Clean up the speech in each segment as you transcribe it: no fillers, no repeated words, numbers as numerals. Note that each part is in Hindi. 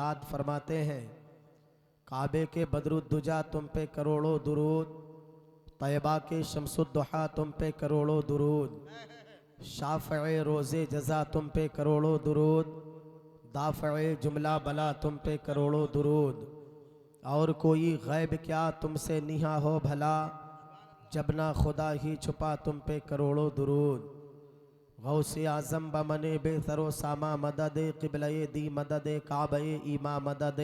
याद फरमाते हैं, काबे के बदरुद्दुजा तुम पे करोड़ों दुरूद, तैयबा के शम्सुद्दुहा तुम पे करोड़ों दुरूद, शाफ़े रोज़े जज़ा तुम पे करोड़ों दुरूद, दाफ़े जुमला बला तुम पे करोड़ों दुरूद। और कोई गैब क्या तुमसे निहा हो भला, जब ना खुदा ही छुपा तुम पे करोड़ों दुरूद। गौसे आज़म बमने बेसरो सामा मदद, क़िबले दी मदद, काबे ईमा मदद,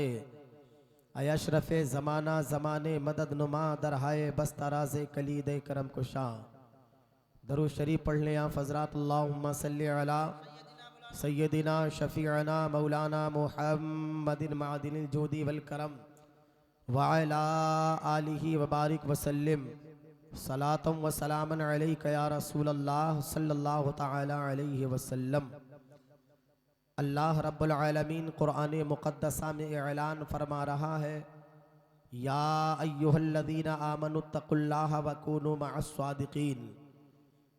अशरफ़ ज़माना ज़माने मदद नुमा, दरहाए बस तराज़े कलीद करम कुशा। दरूद शरीफ पढ़ लें आप हज़रात। अल्लाहुम्मा सल्ली अला सय्यदिना शफ़ीअना मौलाना मुहम्मदिन मादिनिल जूदी वल करम व अला आलिहि व बारिक वसल्लिम सलातम व सलामन अलैका या रसूल अल्लाह सल्लल्लाहु तआला अलैहि वसल्लम। अल्लाह रब्बुल आलमीन कुरान मुक़द्दसा में ऐलान फरमा रहा है, या अय्युहल्लज़ीना आमनुत्तक़ुल्लाह व कूनू मअस्सादिक़ीन,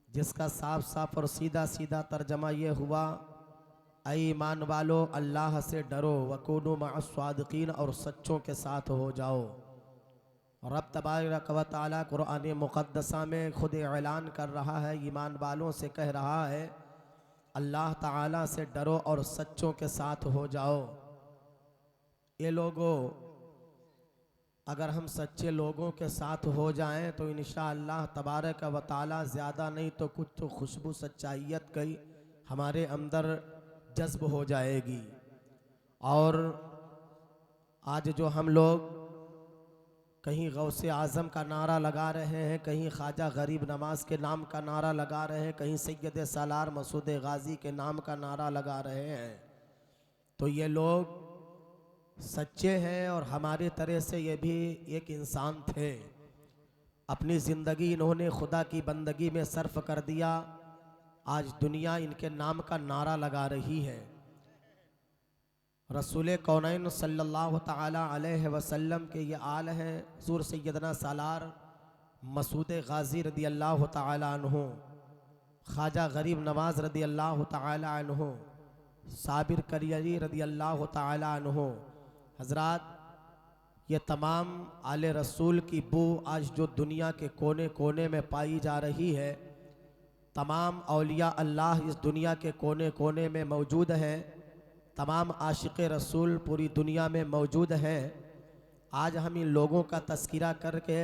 जिसका साफ साफ और सीधा सीधा तर्जमा ये हुआ, ऐ ईमान वालो अल्लाह से डरो, वकूनू मअस्सादिक़ीन, और सच्चों के साथ हो जाओ। रब तबारक व तआला कुरान मुक़द्दसा में खुद ऐलान कर रहा है, ईमान वालों से कह रहा है, अल्लाह ताला से डरो और सच्चों के साथ हो जाओ। ये लोगों, अगर हम सच्चे लोगों के साथ हो जाएं तो इंशाअल्लाह तबारक व तआला ज़्यादा नहीं तो कुछ तो खुशबू सच्चाइयत की हमारे अंदर जज्ब हो जाएगी। और आज जो हम लोग कहीं गौसे आज़म का नारा लगा रहे हैं, कहीं ख्वाजा गरीब नवाज़ के नाम का नारा लगा रहे हैं, कहीं सैयद सालार मसूद गाज़ी के नाम का नारा लगा रहे हैं, तो ये लोग सच्चे हैं और हमारे तरह से ये भी एक इंसान थे। अपनी ज़िंदगी इन्होंने खुदा की बंदगी में सर्फ कर दिया। आज दुनिया इनके नाम का नारा लगा रही है। रसूल कौनैन सल्लल्लाहु तआला अलैहि वसल्लम के ये आल हैं, हुज़ूर सैयदना सालार मसूद गाज़ी रदी अल्लाह तआला अन्हु, ख्वाजा गरीब नवाज़ रदी अल्लाह तआला अन्हु, साबिर करियरी रदी अल्लाह तआला अन्हु। हज़रात, ये तमाम आले रसूल की बू आज जो दुनिया के कोने कोने में पाई जा रही है, तमाम औलिया अल्लाह इस दुनिया के कोने कोने में मौजूद हैं, तमाम आशिक़ रसूल पूरी दुनिया में मौजूद हैं। आज हम इन लोगों का तज़किरा करके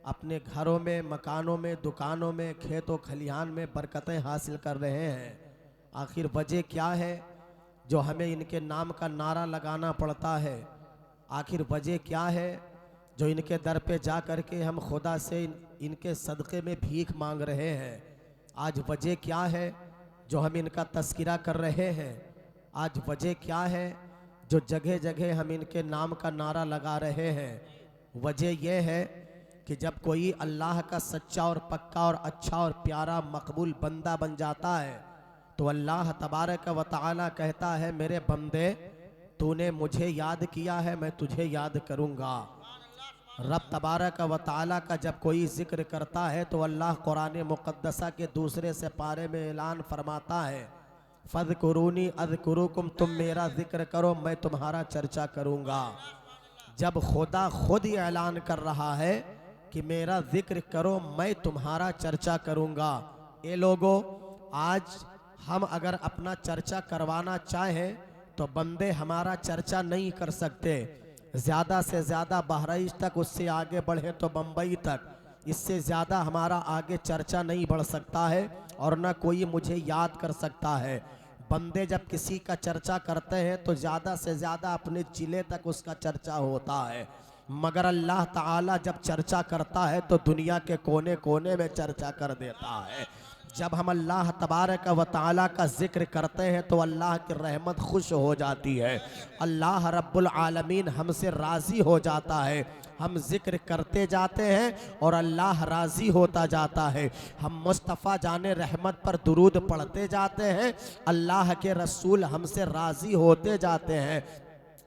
अपने घरों में, मकानों में, दुकानों में, खेतों खलिहान में बरकतें हासिल कर रहे हैं। आखिर वजह क्या है जो हमें इनके नाम का नारा लगाना पड़ता है? आखिर वजह क्या है जो इनके दर पे जा कर के हम खुदा से इनके सदक़े में भीख मांग रहे हैं? आज वजह क्या है जो हम इनका तज़किरा कर रहे हैं? आज वजह क्या है जो जगह जगह हम इनके नाम का नारा लगा रहे हैं? वजह यह है कि जब कोई अल्लाह का सच्चा और पक्का और अच्छा और प्यारा मकबूल बंदा बन जाता है तो अल्लाह तबारक व तआला कहता है, मेरे बंदे, तूने मुझे याद किया है, मैं तुझे याद करूँगा। रब तबारक व तआला का जब कोई ज़िक्र करता है तो अल्लाह कुरान मुक़द्दसा के दूसरे से पारे में ऐलान फरमाता है, फ़ज़कुरूनी अज़कुरुकुम, तुम मेरा ज़िक्र करो मैं तुम्हारा चर्चा करूँगा। जब खुदा खुद ही ऐलान कर रहा है कि मेरा ज़िक्र करो मैं तुम्हारा चर्चा करूँगा। ये लोगों, आज हम अगर अपना चर्चा करवाना चाहें तो बंदे हमारा चर्चा नहीं कर सकते। ज़्यादा से ज़्यादा बहराइच तक, उससे आगे बढ़े तो बम्बई तक, इससे ज़्यादा हमारा आगे चर्चा नहीं बढ़ सकता है और न कोई मुझे याद कर सकता है। बंदे जब किसी का चर्चा करते हैं तो ज़्यादा से ज़्यादा अपने ज़िले तक उसका चर्चा होता है, मगर अल्लाह ताला जब चर्चा करता है तो दुनिया के कोने कोने में चर्चा कर देता है। जब हम अल्लाह तबारक व तआला का ज़िक्र करते हैं तो अल्लाह की रहमत खुश हो जाती है, अल्लाह रब्बुल आलमीन हमसे राज़ी हो जाता है। हम ज़िक्र करते जाते हैं और अल्लाह राज़ी होता जाता है। हम मुस्तफ़ा जाने रहमत पर दुरूद पढ़ते जाते हैं, अल्लाह के रसूल हमसे राज़ी होते जाते हैं।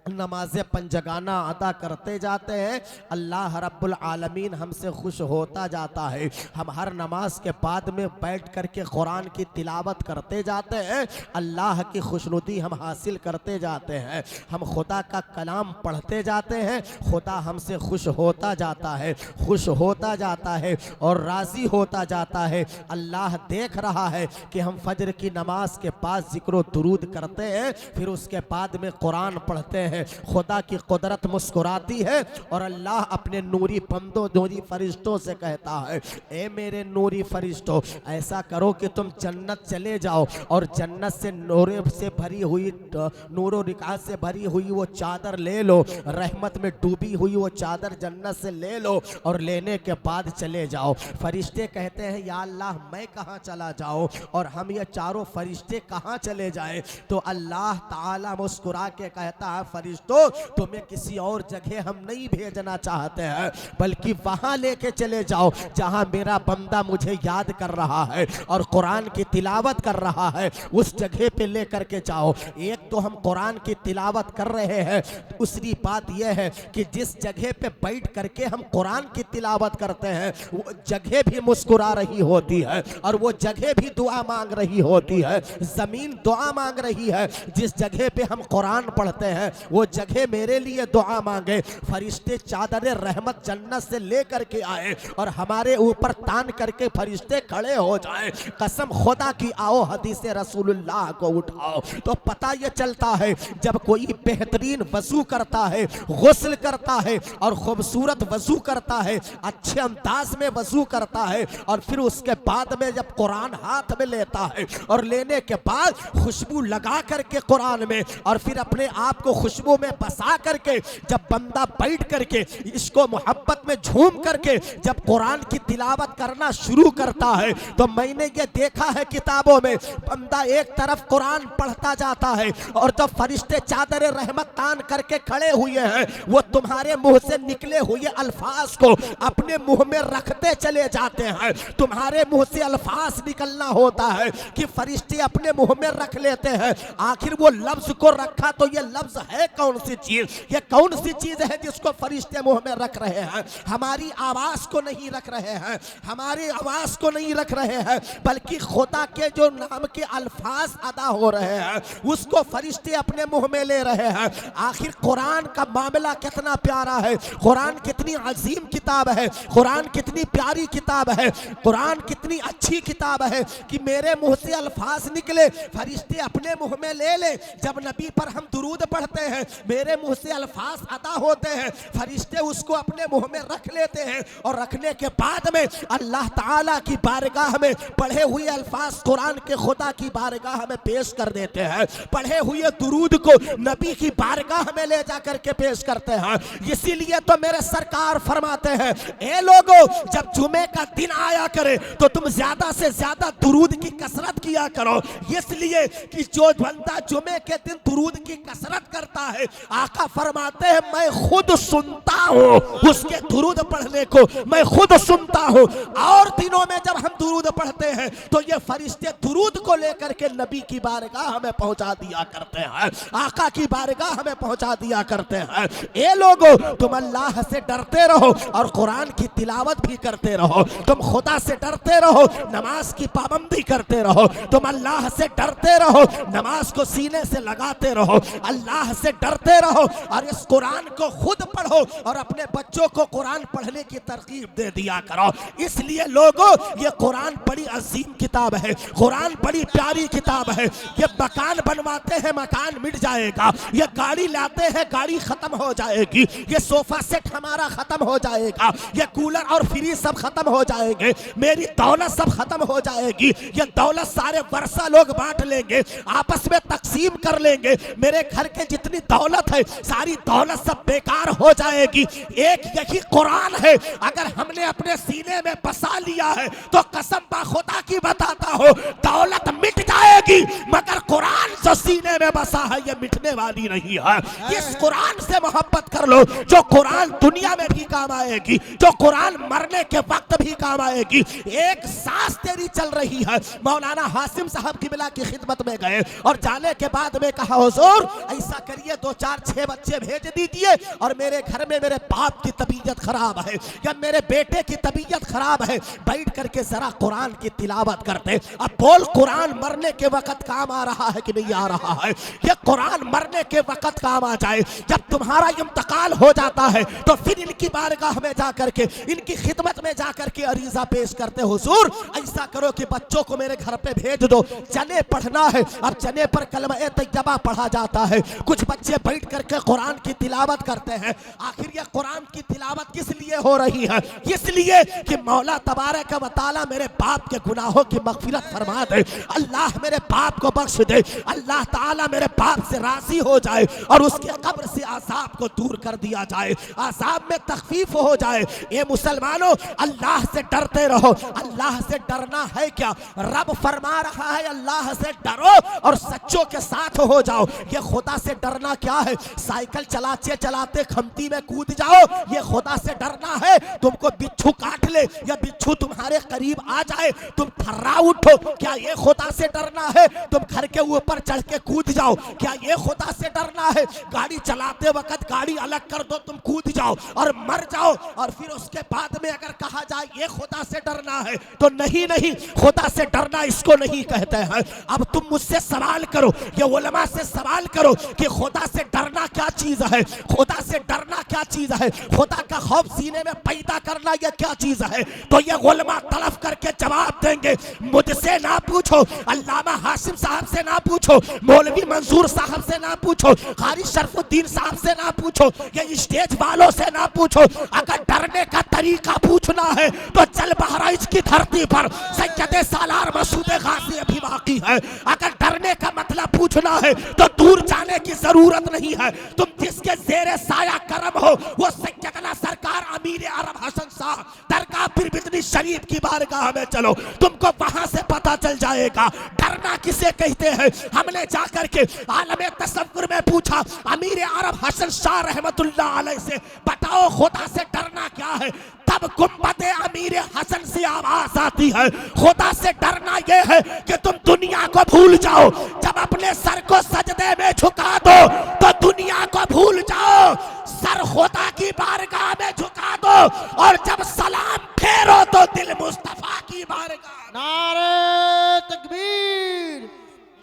नमाज़ पंजगाना अदा करते जाते हैं, अल्लाह रब्बुल आलमीन हमसे खुश होता जाता है। हम हर नमाज के बाद में बैठ कर के कुरान की तिलावत करते जाते हैं, अल्लाह की खुशनुदी हम हासिल करते जाते हैं। हम खुदा का कलाम पढ़ते जाते हैं, खुदा हमसे खुश होता जाता है, खुश होता जाता है और राज़ी होता जाता है। अल्लाह देख रहा है कि हम फजर की नमाज के बाद जिक्र दुरूद करते हैं, फिर उसके बाद में कुरान पढ़ते हैं। खुदा की कुदरत मुस्कुराती है और अल्लाह अपने नूरी बंदों, नूरी फरिश्तों से कहता है, ए मेरे नूरी फरिश्तों, ऐसा करो कि तुम जन्नत चले जाओ और जन्नत से नूरे से भरी हुई, नूरो रिकात से भरी हुई वो चादर ले लो, रहमत में डूबी हुई वो चादर जन्नत से ले लो और लेने के बाद चले जाओ। फरिश्ते कहते हैं, या अल्लाह मैं कहाँ चला जाऊँ और हम ये चारों फरिश्ते कहाँ चले जाए? तो अल्लाह ताला मुस्कुरा के कहता है, फरिश्तों तुम्हें किसी और जगह हम नहीं भेजना चाहते हैं, बल्कि वहां लेके चले जाओ जहां मेरा बंदा मुझे याद कर रहा है और कुरान की तिलावत कर रहा है, उस जगह पे लेकर के जाओ। एक तो हम कुरान की तिलावत कर रहे हैं, दूसरी बात यह है कि जिस जगह पे बैठ करके हम कुरान की तिलावत करते हैं वो जगह भी मुस्कुरा रही होती है और वो जगह भी दुआ मांग रही होती है। जमीन दुआ मांग रही है, जिस जगह पे हम कुरान पढ़ते हैं वो जगह मेरे लिए दुआ मांगे। फरिश्ते चादर रहमत जन्नत से लेकर के आए और हमारे ऊपर तान करके फरिश्ते खड़े हो जाए। कसम खुदा की, आओ हदीस रसूलुल्लाह को उठाओ तो पता ये चलता है, जब कोई बेहतरीन वजू करता है, गुस्ल करता है और खूबसूरत वजू करता है, अच्छे अंदाज में वजू करता है और फिर उसके बाद में जब कुरान हाथ में लेता है और लेने के बाद खुशबू लगा करके कुरान में और फिर अपने आप को खुशबू में बसा करके जब बंदा बैठ करके इसको मोहब्बत में झूम करके जब कुरान की तिलावत करना शुरू करता है, तो मैंने ये देखा है किताबों में, बंदा एक तरफ कुरान पढ़ता जाता है और जब फरिश्ते चादर रहमत तान करके खड़े हुए हैं, वो तुम्हारे मुंह से निकले हुए अल्फाज को अपने मुंह में रखते चले जाते हैं। तुम्हारे मुंह से अल्फाज निकलना होता है कि फरिश्ते अपने मुंह में रख लेते हैं। आखिर वो लफ्ज को रखा तो ये लफ्ज है कौन सी चीज? ये कौन सी चीज है जिसको फरिश्ते मुंह में रख रहे हैं? हमारी आवाज को नहीं रख रहे हैं, हमारी आवाज को नहीं रख रहे हैं, बल्कि खुदा के जो नाम के अल्फाज अदा हो रहे हैं उसको फरिश्ते अपने मुंह में ले रहे हैं। आखिर कुरान का मामला कितना प्यारा है, कुरान कितनी अजीम किताब है, कुरान कितनी प्यारी किताब है, कुरान कितनी अच्छी किताब है कि मेरे मुंह से अल्फाज निकले, फरिश्ते अपने मुंह में ले ले। जब नबी पर हम दुरूद पढ़ते हैं, मेरे मुंह से अल्फाज अदा होते हैं, फरिश्ते उसको अपने मुंह में रख लेते हैं और रखने के बाद में अल्लाह ताला की बारगाह में पढ़े हुए अल्फाज कुरान के खुदा की बारगाह में पेश कर देते हैं। पढ़े हुए दुरूद को नबी की बारगाह में ले जाकर के पेश करते हैं। इसीलिए तो मेरे सरकार फरमाते हैं, ए लोगों, जब जुमे का दिन आया करे तो तुम ज्यादा से ज्यादा दुरूद की कसरत किया करो, इसलिए कि जो बंदा जुमे के दिन दुरूद की कसरत करता है, आका फरमाते हैं मैं खुद सुनता हूँ उसके दुरूद पढ़ने को, मैं खुद सुनता हूँ। और दिनों में जब हम दुरूद पढ़ते हैं तो ये फरिश्ते दुरूद को लेकर के नबी की बारगाह में पहुंचा दिया करते हैं, आका की बारगाह में पहुंचा दिया करते हैं। ए लोगों, तुम अल्लाह से डरते रहो और कुरान की तिलावत भी करते रहो, तुम खुदा से डरते रहो, नमाज की पाबंदी करते रहो, तुम अल्लाह से डरते रहो, नमाज को सीने से लगाते रहो, अल्लाह से डरते रहो और इस कुरान को खुद पढ़ो और अपने बच्चों को कुरान पढ़ने की तरकीब दे दिया करो। इसलिए लोगों, ये कुरान बड़ी अजीम किताब है, कुरान बड़ी प्यारी किताब है। ये मकान बनवाते हैं, मकान मिट जाएगा, ये गाड़ी लाते हैं, गाड़ी खत्म हो जाएगी, ये सोफा सेट हमारा खत्म हो जाएगा, ये कूलर और फ्रिज सब खत्म हो जाएंगे, मेरी दौलत सब खत्म हो जाएगी, ये दौलत सारे वर्षा लोग बांट लेंगे, आपस में तकसीम कर लेंगे, मेरे घर के जितनी दौलत है सारी दौलत सब बेकार हो जाएगी। एक यही कुरान है, अगर हमने अपने सीने में बसा लिया है तो कसम बा खुदा की बताता हो दौलत मिट जाएगी, मगर कुरान जो सीने में बसा है ये मिटने वाली नहीं है। इस कुरान से मोहब्बत कर लो, जो कुरान दुनिया में भी काम आएगी, जो कुरान मरने के वक्त भी काम आएगी। एक सांस तेरी चल रही है। मौलाना हासिम साहब की बिला की खिदमत में गए और जाने के बाद में कहा हुजूर ऐसा करिए 2 4 6 बच्चे भेज दीजिए और मेरे घर में मेरे बाप की तबीयत खराब है या मेरे बेटे की तबीयत खराब है, बैठ करके जरा कुरान की तिलावत करते। अब बोल कुरान मरने के वक्त काम आ रहा है कि नहीं आ रहा है? ये कुरान मरने के वक्त काम आ जाए, जब तुम्हारा इंतकाल हो जाता है तो फिर इनकी बारगाह में जाकर के, इनकी खिदमत में जाकर के अरीजा पेश करते, हुजूर ऐसा करो कि बच्चों को मेरे घर पे भेज दो, चने पढ़ना है। अब चने पर कलमा तैयबा पढ़ा जाता है, कुछ बच्चे बैठ करके कुरान की तिलावत करते हैं। आखिर ये कुरान की तिलावत किस लिए हो रही है? इसलिए कि मौला तबारक व तआला मेरे बाप के गुनाहों की मगफिरत फरमा दे, अल्लाह मेरे बाप को बख्श दे, अल्लाह ताला मेरे बाप से राजी हो जाए और उसके कब्र से आज़ाब को दूर कर दिया जाए, आज़ाब में तखफीफ हो जाए। ये मुसलमानों अल्लाह से डरते रहो। अल्लाह से डरना है क्या? रब फरमा रहा है अल्लाह से डरो और सच्चों के साथ हो जाओ। ये खुदा से डरना क्या है? साइकिल चलाते चलाते खमती में कूद जाओ, ये खुदा से डरना है? तुमको बिच्छू काट ले या बिच्छू तुम्हारे करीब आ जाए तुम थर्रा उठो, क्या ये खुदा से डरना है? तुम घर के ऊपर चढ़ के कूद जाओ, क्या ये खुदा से डरना है? गाड़ी चलाते वक्त गाड़ी अलग कर दो, तुम कूद जाओ और मर जाओ, और फिर उसके बाद में अगर कहा जाए ये खुदा से डरना है तो नहीं नहीं, खुदा से डरना इसको नहीं कहते हैं। अब तुम मुझसे सवाल करो, ये उलमा से सवाल करो कि खुदा से डरना क्या चीज है? खुदा से डरना क्या चीज है? खुदा का खौफ सीने में पैदा करना यह क्या चीज है? तो ये उलमा तड़फ करके जवाब देंगे। मुझसे ना पूछो, अल्लामा हाशिम साहब से ना पूछो, मौलवी मंसूर साहब से ना पूछो, कारी शरफुद्दीन साहब से ना पूछो, ये स्टेज वालों से ना पूछो। अगर डरने का तरीका पूछना है तो चल बहराइच की धरती पर सैयद सालार मसूद गाजी अभी बाकी है। अगर डरने का मतलब पूछना है तो दूर जाने की जरूरत नहीं है, तुम जिसके जेरे साया करम हो वो सैयदना सरकार अमीर अरब हसन शाह दरगाह पीर बिदनी शरीफ की बारगाह में चलो, तुमको वहां से पता चल जाएगा डरना किसे कहते हैं। हमने जाकर के आलम तसव्वुर में पूछा अमीर अरब हसन शाह रहमतुल्लाह अलैह से, बताओ खुदा से डरना क्या है? तब गुम्बदे अमीर हसन से आवाज आती है, खुदा से डरना यह है कि तुम दुनिया को भूल जाओ, जब अपने सर को सजदे में झुका दो तो दुनिया को भूल जाओ, सर खुदा की बारगाह में झुका दो और जब सलाम फेरो तो दिल मुस्तफा की बारगाह। नारे तकबीर,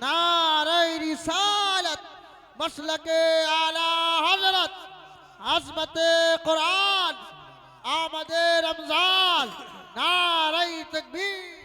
नारे रिसालत, मसलके आला हजरत, अज़मते कुरान, आमदे रमजान, नारे तकबीर।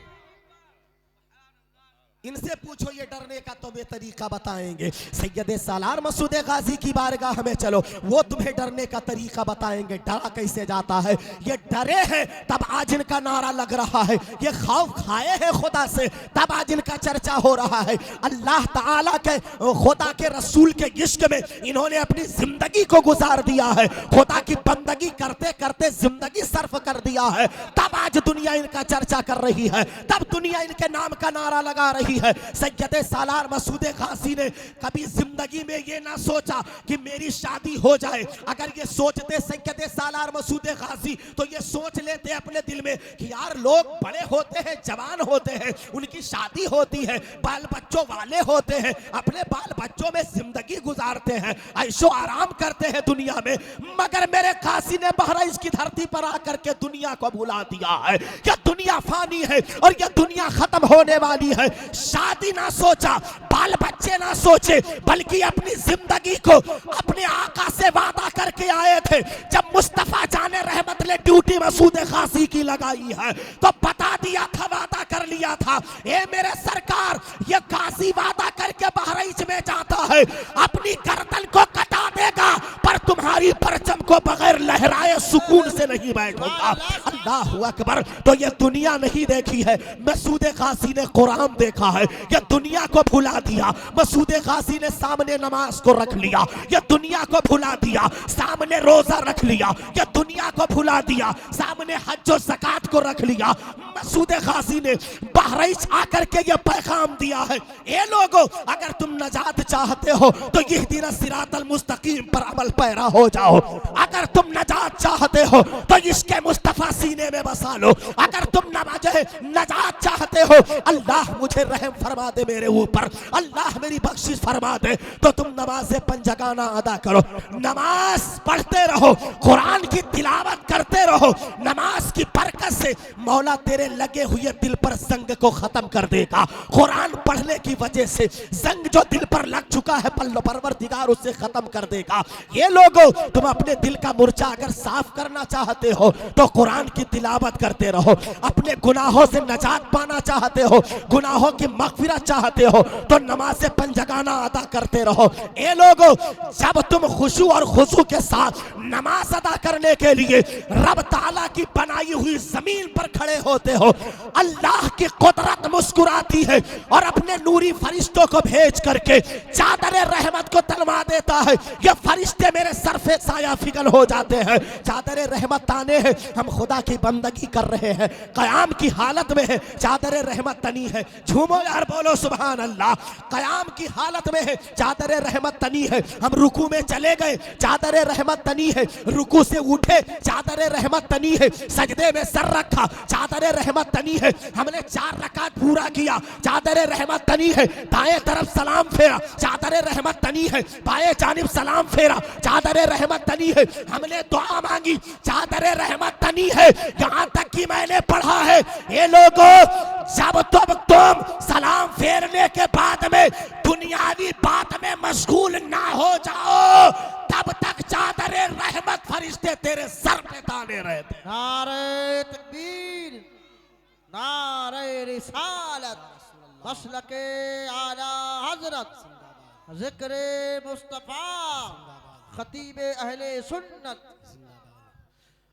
इनसे पूछो ये डरने का तुम्हें तरीका बताएंगे। सैयद सालार मसूद गाजी की बारगाह में चलो, वो तुम्हें डरने का तरीका बताएंगे। डरा कैसे जाता है? ये डरे हैं तब आज इनका नारा लग रहा है, ये खौफ खाए हैं खुदा से तब आज इनका चर्चा हो रहा है। अल्लाह ताला के खुदा के रसूल के इश्क में इन्होंने अपनी जिंदगी को गुजार दिया है, खुदा की बंदगी करते करते जिंदगी सर्फ कर दिया है, तब आज दुनिया इनका चर्चा कर रही है, तब दुनिया इनके नाम का नारा लगा रही है। सैयद सालार मसूद गाजी ने कभी जिंदगी में ये ना सोचा कि मेरी शादी हो जाए। अगर ये सोचते सैयद सालार मसूद गाजी तो ये सोच लेते अपने दिल में कि यार लोग बड़े होते हैं, जवान होते हैं, उनकी शादी होती है, बाल बच्चों वाले होते हैं, अपने बाल बच्चों में जिंदगी गुजारते हैं, ऐशो आराम करते हैं दुनिया में। मगर मेरे गाजी ने बहराइच की धरती पर आकर के दुनिया को भुला दिया है कि दुनिया फानी है और यह दुनिया खत्म होने वाली है। शादी ना सोचा, बाल बच्चे ना सोचे, बल्कि अपनी जिंदगी को अपने आका से वादा करके आए थे। जब मुस्तफा जाने रहमत ने ड्यूटी मसूद गाजी की लगाई है तो बता दिया था, वादा कर लिया था, ए मेरे सरकार ये गाजी वादा करके बहराइच में जाता है, अपनी गर्दन को कटा देगा पर तुम्हारी परचम को बगैर लहराए सुकून से नहीं बैठूंगा। अल्लाहू अकबर। तो ये दुनिया नहीं देखी है, मसूद गाजी ने कुरान देखा है। ये दुनिया को भुला दिया, मसूद गाजी ने सामने नमाज को रख लिया, ये दुनिया को भुला दिया, सामने सामने रोजा रख लिया, ये दुनिया को भुला दिया, सामने हज और ज़कात को रख लिया। मसूद गाजी ने बहरीच आकर के ये पैगाम दिया है, ए लोगों अगर तुम नजात चाहते हो तो इहदिना सिरातल मुस्तकीम पर अमल पैरा हो जाओ। अगर तुम नजात चाहते हो तो इसके मुस्तफा सीने में बसा लो। अगर तुम नजात चाहते हो, अल्लाह मुझे रहम फरमा दे मेरे ऊपर, अल्लाह मेरी बख्शिश फरमा दे, तो तुम नमाज पंजगाना अदा करो, नमाज पढ़ते रहो, कुरान की तिलावत करते रहो। नमाज की बरकत से मौला तेरे लगे हुए दिल पर जंग को खत्म कर देगा। कुरान पढ़ने की वजह से जंग जो दिल पर लग चुका है परवरदिगार उससे खत्म कर देगा। ये लोगों तुम अपने दिल का मुर्चा अगर साफ करना चाहते हो तो कुरान की तिलावत करते रहो। अपने गुनाहों से नजात पाना चाहते हो, गुनाहों की मगफिरत चाहते हो तो नमाज पंजगाना अदा करते रहो। ए लोगों जब तुम खुशू और खुशू के साथ नमाज अदा करने के लिए रब ताला की बनाई हुई जमीन पर खड़े होते हो, अल्लाह की कुदरत मुस्कुराती है और अपने नूरी फरिश्तों को भेज करके चादर रहमत को तलवा देता है। ये फरिश्ते मेरे सर पे साया फिगल हो जाते हैं। चादर रहमत ताने हैं, हम खुदा की बंदगी कर रहे हैं, कयाम की हालत में है, चादर रहमत तनी है। झूमो यार, बोलो सुभान अल्लाह। कयाम की हालत में है, चादर रहमत तनी है। हम रुकू में चले गए, चादर रहमत तनी है। रुकू से उठे, चादर रहमत तनी है। सजदे में सर रखा, चादर रहमत तनी है। हमने 4 रकात पूरा किया, चादर रहमत तनी है। दाएं तरफ सलाम फेरा, चादर रहमत तनी है। बाएं जानिब सलाम फेरा, चादर रहमत तनी है। हमने दुआ मांगी, चादर रहमत तनी है। यहाँ तक कि मैंने पढ़ा है, ये लोगों जब तुम सलाम फेरने के बाद में दुनियावी बात में मशगूल ना हो जाओ, तब तक चादर रहमत फरिश्ते तेरे सर पे ताने रहते। नारे तकबीर, नारे रिसालत, मसलके आला हजरत, जिक्र मुस्तफा, खतीब अहले सुन्नत।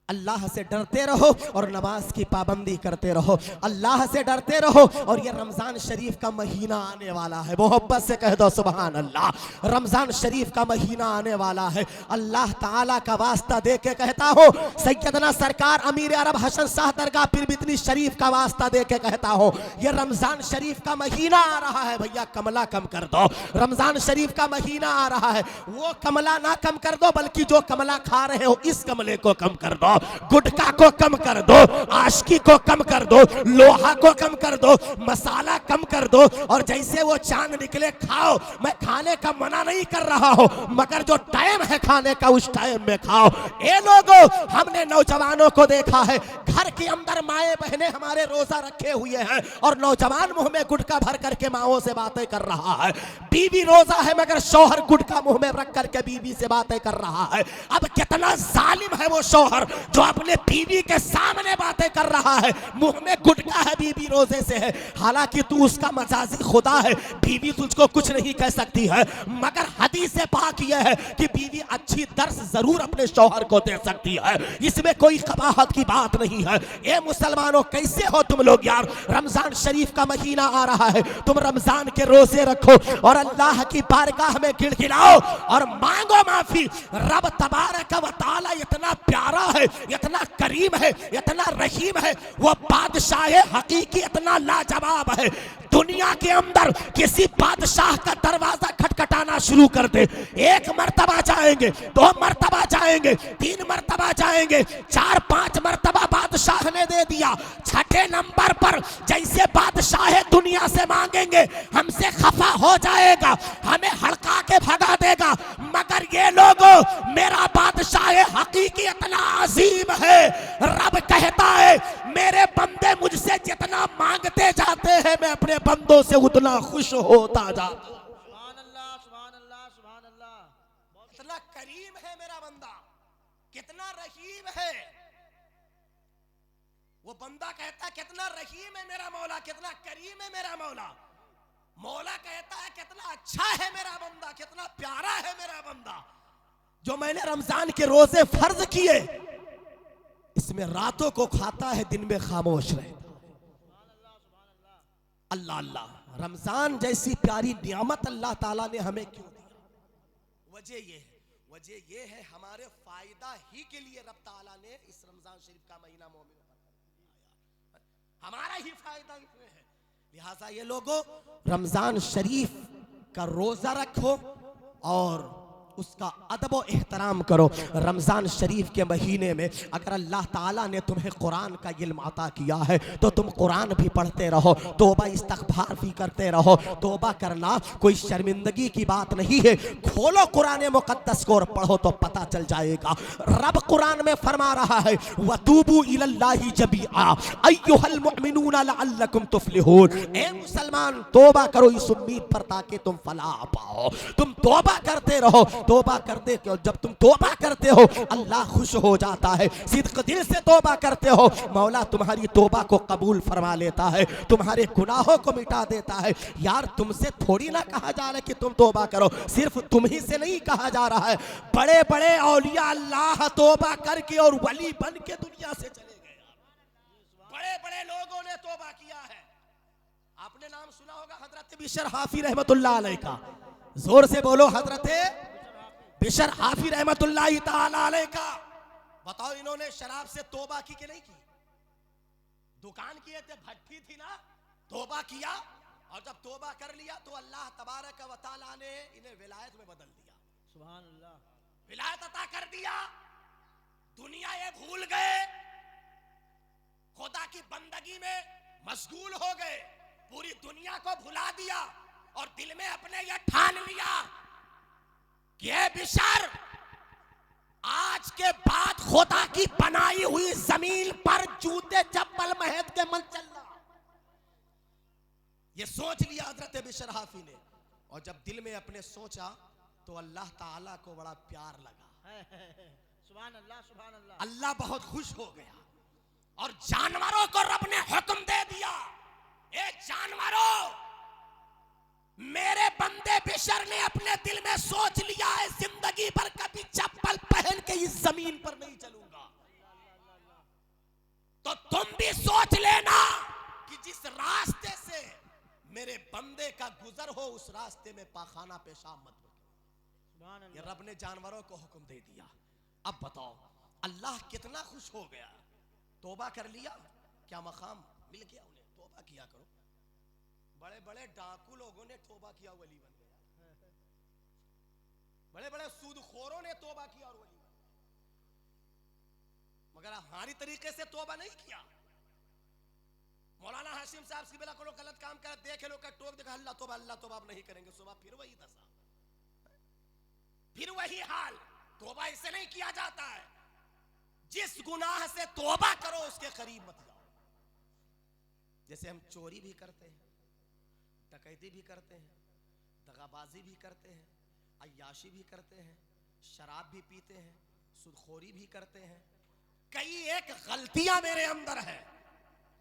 अल्लाह से डरते रहो और नमाज की पाबंदी करते रहो। अल्लाह से डरते रहो और ये रमज़ान शरीफ का महीना आने वाला है। मोहब्बत से कह दो सुभान अल्लाह। रमज़ान शरीफ का महीना आने वाला है। अल्लाह ताला का वास्ता दे के कहता हो, सैयदना सरकार अमीर अरब हसन शाह दरगाह पीर बिदनी शरीफ का वास्ता दे के कहता हो, ये रमज़ान शरीफ का महीना आ रहा है, भैया कमला कम कर दो। रमज़ान शरीफ का महीना आ रहा है, वो कमला ना कम कर दो, बल्कि जो कमला खा रहे हो इस कमले को कम कर दो। गुटखा को कम कर दो, आशिकी को कम कर दो, लोहा को कम कर दो, मसाला कम कर दो, और जैसे वो चांद निकले खाओ। मैं खाने का मना नहीं कर रहा हूं, मगर जो टाइम है खाने का उस टाइम में खाओ। ए लोगों हमने नौजवानों को देखा है, घर के अंदर माए बहनें हमारे रोजा रखे हुए हैं और नौजवान मुंह में गुटखा भर करके माओ से बातें कर रहा है। बीवी रोजा है मगर शौहर गुटखा मुंह में रख करके बीवी से बातें कर रहा है। अब कितना जालिम है वो शौहर जो अपने बीवी के सामने बातें कर रहा है, मुंह में गुटखा है, बीवी रोजे से है। हालांकि तू उसका मजाजी खुदा है, बीवी तुझको कुछ नहीं कह सकती है, मगर हदीस पाक यह है कि बीवी अच्छी दर्स जरूर अपने शौहर को दे सकती है, इसमें कोई कबाहत की बात नहीं है। ए मुसलमानों कैसे हो तुम लोग यार? रमजान शरीफ का महीना आ रहा है, तुम रमजान के रोजे रखो और अल्लाह की बारगाह में गिड़गिड़ाओ और मांगो माफी। रब तबारक व तआला इतना प्यारा है, इतना करीम है, इतना रहीम है, वो बादशाह हकीकी इतना लाजवाब है। दुनिया के अंदर किसी बादशाह का दरवाजा खटखटाना शुरू कर दे, 1 मर्तबा जाएंगे, 2 मर्तबा जाएंगे, 3 मर्तबा जाएंगे, 4-5 मर्तबा बादशाह ने दे दिया, 6ठे नंबर पर जैसे बादशाह दुनिया से मांगेंगे हमसे खफा हो जाएगा, हमें हड़का के भगा देगा। मगर ये लोगों मेरा बादशाह हकीकी इतना अजीम है, रब कहता है मेरे बंदे मुझसे जितना मांगते जाते हैं मैं अपने बंदों से उतना खुश होता जाता। सुभान अल्लाह, सुभान अल्लाह, सुभान अल्लाह। कितना करीम है मेरा बंदा, कितना रहीम है। वो बंदा कहता है कितना रहीम है मेरा मौला, कितना करीम है मेरा मौला। मौला कहता है कितना अच्छा है मेरा बंदा, कितना प्यारा है मेरा बंदा। जो मैंने रमजान के रोजे फर्ज किए, इसमें रातों को खाता है, दिन में खामोश रहता। अल्लाह अल्लाह, रमजान जैसी प्यारी नियामत अल्लाह ताला ने हमें क्यों दी? वजह ये है, वजह ये है हमारे फायदा ही के लिए रब ताला ने इस रमजान शरीफ का महीना मोमिनों पर आया, हमारा ही फायदा इसमें है। लिहाजा ये लोगों रमजान शरीफ का रोजा रखो और उसका अदब और एहतराम करो। रमजान शरीफ के महीने में अगर अल्लाह ताला ने तुम्हें कुरान का इल्म अता किया है तो तुम कुरान भी पढ़ते रहो, तौबा इस्तग़फ़ार भी करते रहो। तौबा करना कोई शर्मिंदगी की बात नहीं है। खोलो कुरान मुक़द्दस को और पढ़ो तो पता चल जाएगा। रब कुरान में फरमा रहा है वतूबू इलल्लाहि जमीआ अय्युहल मुमिनूना लअल्लकुम तुफ्लिहून। ए मुसलमान तौबा करो इस उम्मीद पर ताकि तुम फलाह पाओ। तुम तौबा करते रहो, तौबा करते क्यों? जब तुम तौबा करते हो अल्लाह खुश हो जाता है। सिद्क दिल से तौबा करते हो मौला तुम्हारी तौबा को कबूल फरमा लेता है, तुम्हारे गुनाहों को मिटा देता है। यार तुमसे थोड़ी ना कहा जा रहा है कि तुम तौबा करो, सिर्फ तुम ही से नहीं कहा जा रहा है। बड़े बड़े औलिया अल्लाह तौबा करके और वली बन के दुनिया से चले गए। बड़े बड़े लोगों ने तौबा किया है। आपने नाम सुना होगा हजरत बिशर हाफी रहमतुल्लाह अलैह का। जोर से बोलो हजरत बिशर हाफी रहमतुल्लाह ताला अलैह का। बताओ इन्होंने शराब से तौबा की कि नहीं की? दुकान किए थे, भट्टी थी ना, तौबा किया और जब तौबा कर लिया तो अल्लाह तबारक व तआला ने इन्हें विलायत में बदल दिया। सुभान अल्लाह, विलायत अता कर दिया। दुनिया ये भूल गए, खुदा की बंदगी में मशगूल हो गए, पूरी दुनिया को भुला दिया और दिल में अपने ये ठान लिया कि ये बिशर आज के बाद खुदा की बनाई हुई जमीन पर जूते चप्पल महत के मन चलना। ये सोच लिया हजरत बिशर हाफी ने और जब दिल में अपने सोचा तो अल्लाह ताला को बड़ा प्यार लगा। सुभान अल्लाह, सुभान अल्लाह। अल्लाह बहुत खुश हो गया और जानवरों को रब ने हुक्म दे दिया, ए जानवरों, मेरे बंदे बिशर ने अपने दिल में सोच लिया है जिंदगी भर कभी चप्पल पहन के इस जमीन पर नहीं चलूंगा। तो तुम भी सोच लेना कि जिस रास्ते से मेरे बंदे का गुजर हो उस रास्ते में पाखाना पेशाब मत करो। ये रब ने जानवरों को हुक्म दे दिया। अब बताओ अल्लाह कितना खुश हो गया। तौबा कर लिया, क्या मकाम मिल गया उन्हें। तौबा किया करो। बड़े बड़े डाकू लोगों ने तौबा किया, वली बन गया। बड़े बड़े सूदखोरों ने तौबा किया और वली बन गया, मगर हमारी तरीके से तौबा नहीं किया। मौलाना हाशिम साहब की बेला को लोग गलत काम कर देखे, लोग का टोक देखा, अल्लाह तौबा अब नहीं करेंगे। सुबह फिर वही दशा, फिर वही हाल। तौबा इससे नहीं किया जाता है, जिस गुनाह से तौबा करो उसके करीब मत जाओ। जैसे हम चोरी भी करते हैं, डकैती भी करते हैं, दगाबाजी भी करते हैं, अय्याशी भी करते हैं, शराब भी पीते हैं, सुदखोरी भी करते हैं। कई एक गलतियां मेरे अंदर है,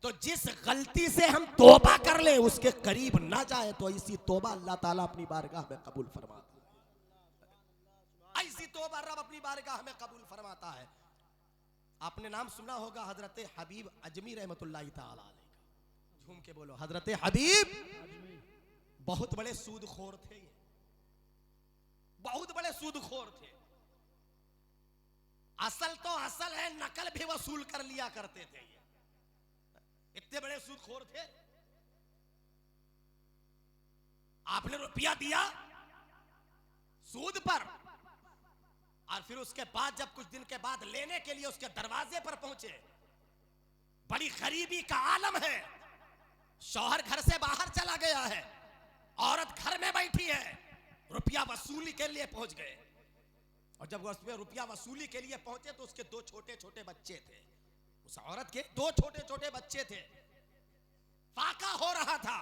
तो जिस गलती से हम तौबा कर ले उसके करीब ना जाए तो ऐसी तौबा अल्लाह ताला अपनी बारगाह में कबूल फरमाता है। ऐसी तौबा रब अपनी बारगाह में कबूल फरमाता है। आपने नाम सुना होगा हजरत हबीब अजमी रहमतुल्लाह ताला अलैह का। झूम के बोलो हजरत हबीब बहुत बड़े सूदखोर थे। ये बहुत बड़े सूदखोर थे। असल तो असल है, नकल भी वसूल कर लिया करते थे। ये इतने बड़े सूदखोर थे। आपने रुपया दिया सूद पर और फिर उसके बाद जब कुछ दिन के बाद लेने के लिए उसके दरवाजे पर पहुंचे, बड़ी गरीबी का आलम है। शौहर घर से बाहर चला गया है, औरत घर में बैठी है, रुपया वसूली के लिए पहुंच गए। और जब उसमें रुपया वसूली के लिए पहुंचे तो उसके दो छोटे छोटे बच्चे थे। उस औरत के दो छोटे छोटे बच्चे थे। फाका हो रहा था,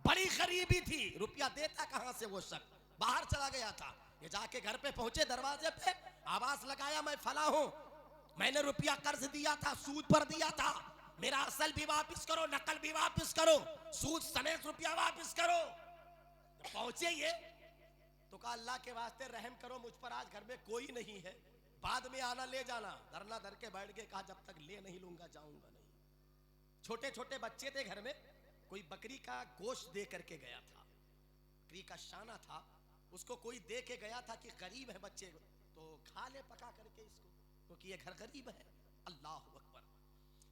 बड़ी गरीबी थी, रुपया देता कहां से वो शख्स, बाहर चला गया था। ये जाके घर पे पहुंचे, दरवाजे पे आवाज लगाया, मैं फला हूं, मैंने रुपया कर्ज दिया था, सूद पर दिया था, मेरा असल भी वापस करो, नकल भी वापस करो, सूद समेत रुपया वापस करो। पहुंचे ये तो कहा अल्लाह के वास्ते रहम करो मुझ पर, आज घर में कोई नहीं है, बाद में आना ले जाना। धरना धर के बैठ के कहा जब तक ले नहीं लूंगा जाऊंगा नहीं। छोटे छोटे बच्चे थे घर में, कोई बकरी का गोश्त दे करके गया था, बकरी का शाना था, उसको कोई दे के गया था कि गरीब है बच्चे, तो तो खा ले पका करके इसको, क्योंकि ये घर गरीब है। अल्लाह अकबर।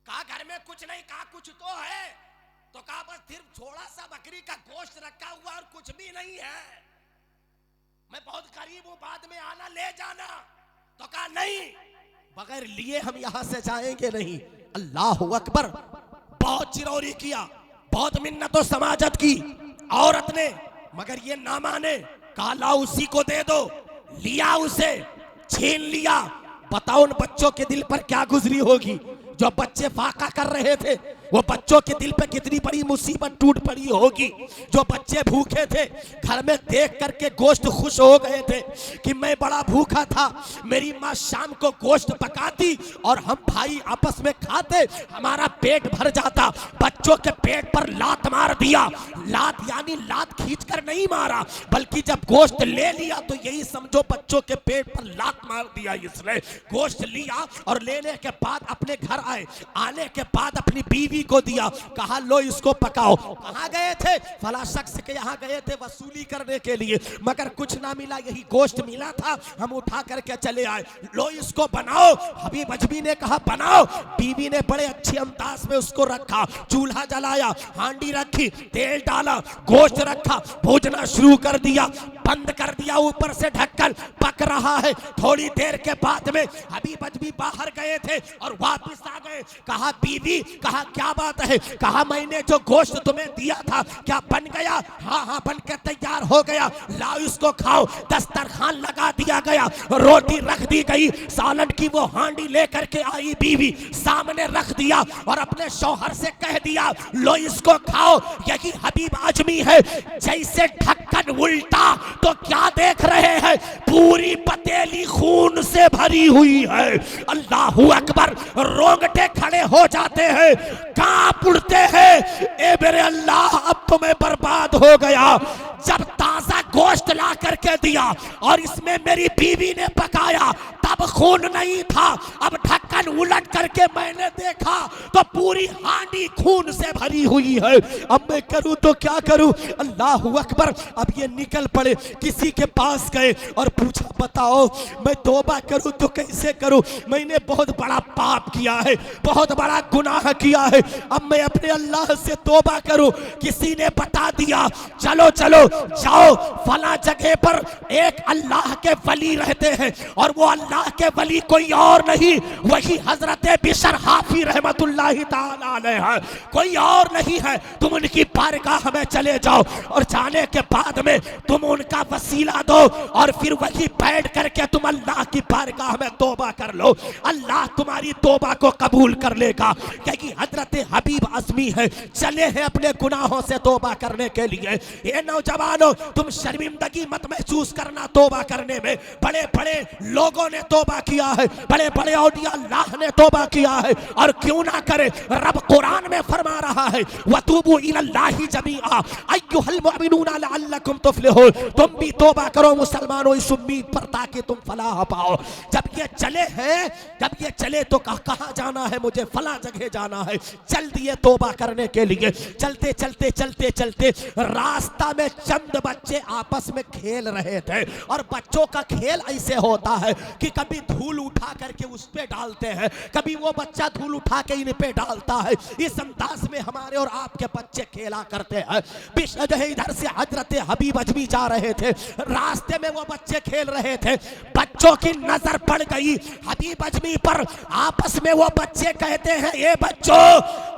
कहा घर में कुछ नहीं, कहा कुछ तो है, तो कहा बस सिर्फ थोड़ा सा बकरी का गोश्त रखा हुआ और कुछ भी नहीं है, मैं बहुत गरीब हूं, बाद में आना ले जाना। तो कहा नहीं, बगैर लिए हम यहां से जाएंगे नहीं। अल्लाह अकबर। बहुत चिरौरी किया, बहुत मिन्नतों समाजत की औरत ने, मगर ये ना माने। कहा लाओ उसी को दे दो। लिया उसे, छीन लिया। बताओ उन बच्चों के दिल पर क्या गुजरी होगी जो बच्चे फाका कर रहे थे। वो बच्चों के दिल पे कितनी बड़ी मुसीबत टूट पड़ी होगी। जो बच्चे भूखे थे, घर में देख करके गोश्त खुश हो गए थे कि मैं बड़ा भूखा था, मेरी माँ शाम को गोश्त पकाती और हम भाई आपस में खाते, हमारा पेट भर जाता। बच्चों के पेट पर लात मार दिया। लात यानी लात खींचकर नहीं मारा, बल्कि जब गोश्त ले लिया तो यही समझो बच्चों के पेट पर लात मार दिया इसने। गोश्त लिया और लेने के बाद अपने घर आए। आने के बाद अपनी बीवी को दिया, कहा लो इसको पकाओ। कहां गए थे? फला शख्स के यहाँ गए थे वसूली करने के लिए, मगर कुछ ना मिला, यही गोश्त मिला था, हम उठा करके चले आए। लो इसको बनाओ। हबीब अजमी ने कहा बनाओ। बीवी ने बड़े अच्छे अंदाज में उसको रखा, चूल्हा जलाया, हांडी रखी, तेल डाला, गोश्त रखा, भूजना शुरू कर दिया, बंद कर दिया ऊपर से ढक्कन, पक रहा है। थोड़ी देर के बाद में हबीब अजमी बाहर गए थे और वापस आ गए। कहा बीवी, कहा क्या बात है? कहा मैंने जो गोश्त तुम्हें दिया था क्या बन गया? हाँ हाँ बन के तैयार हो गया, लाओ इसको खाओ। दस्तरखान लगा दिया गया, रोटी रख दी गई, सालन की वो हांडी लेकर के आई बीवी, सामने रख दिया और अपने शौहर से कह दिया लो इसको खाओ। यही हबीब आजमी है। जैसे ढक्कन उल्टा तो क्या देख रहे हैं? पूरी पतेली खून से भरी हुई है। अल्लाहू अकबर। रोंगटे खड़े हो जाते हैं, कांप उड़ते हैं। ए मेरे अल्लाह, अब तो मैं बर्बाद हो गया। जब ताजा गोश्त ला करके दिया और इसमें मेरी बीवी ने पकाया, तब खून नहीं था। अब ढक्कन उलट करके मैंने देखा तो पूरी हांडी खून से भरी हुई है। अब मैं करूं तो क्या करूं? अल्लाहू अकबर। अब ये निकल पड़े, किसी के पास गए और पूछा बताओ मैं तौबा करूं तो कैसे करूं? मैंने बहुत बड़ा पाप किया है, बहुत बड़ा गुनाह किया है, अब मैं अपने अल्लाह से तौबा करूं। किसी ने बता दिया चलो चलो जाओ, फला जगह पर एक अल्लाह के वली रहते हैं और वो अल्लाह के वली कोई और नहीं, वही हजरत बिशर हाफी रहमतुल्लाहि ताला अलैह है, कोई और नहीं है। तुम उनकी बारगाह में चले जाओ और जाने के बाद में तुम उनका वसीला दो और फिर वही बैठ करके तुम अल्लाह की बारगाह में तौबा कर लो। अल्लाह तुम्हारी तौबा को कबूल कर लेगा। क्योंकि हजरत हबीब आजमी है, चले हैं अपने गुनाहों से तौबा करने के लिए। ये नौजवानों, तुम शर्मिंदगी मत महसूस करना तौबा करने में। बड़े बड़े लोगों ने तौबा किया है, बड़े बड़े औलिया अल्लाह ने तौबा किया है, और क्यों ना करे। रब कुरान में फरमा रहा है वतूबू इलल्लाहि जमीआ अय्युहल मुमिनूना लअल्लकुम तुफ्लिहून। तुम भी तौबा करो मुसलमानों इस उम्मीद पर ताकि तुम फलाह पाओ। जब ये चले हैं, जब ये चले तो कहाँ जाना है? मुझे फला जगह जाना है। चल दिए तौबा करने के लिए। चलते चलते चलते चलते रास्ता में चंद बच्चे आपस में खेल रहे थे, और बच्चों का खेल ऐसे होता है कि कभी धूल उठा करके उस पे डालते हैं, कभी वो बच्चा धूल उठा के इन पे डालता है। इस अंदाज में हमारे और आपके बच्चे खेला करते हैं। इधर से हजरत हबीब अजमी जा रहे थे, रास्ते में वो बच्चे खेल रहे थे। बच्चों की नजर पड़ गई हबीब अजमी पर। आपस में वो बच्चे कहते हैं ये बच्चों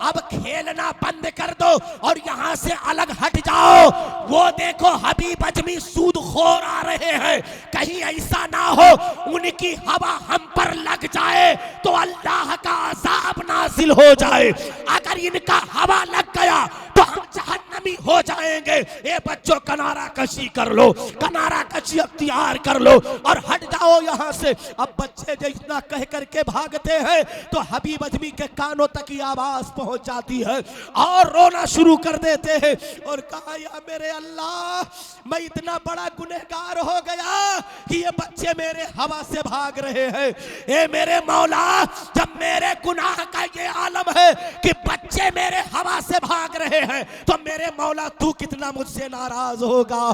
अब खेलना बंद कर दो और यहाँ से अलग हट जाओ। वो देखो हबीब अजमी सूदखोर आ रहे हैं, कहीं ऐसा ना हो उनकी हवा हम पर लग जाए तो अल्लाह का अज़ाब नाज़िल हो जाए। अगर इनका हवा लग गया तो हम जहन्नमी हो जाएंगे। ए बच्चों किनारा कशी कर लो, किनारा कशी अख्तियार कर लो और हट जाओ यहाँ से। अब बच्चे जो इतना कह करके भागते हैं तो हबीब अजमी के कानों तक की आवाज पहुंच जाती है और रोना शुरू कर देते हैं और कहा या मेरे अल्लाह, मैं इतना बड़ा गुनहगार हो गया कि ये बच्चे मेरे हवा से भाग रहे हैं। ए मेरे मौला, जब मेरे गुनाह का ये आलम है कि बच्चे मेरे हवा से भाग रहे हैं तो मेरे मेरे मौला तू कितना मुझसे नाराज होगा।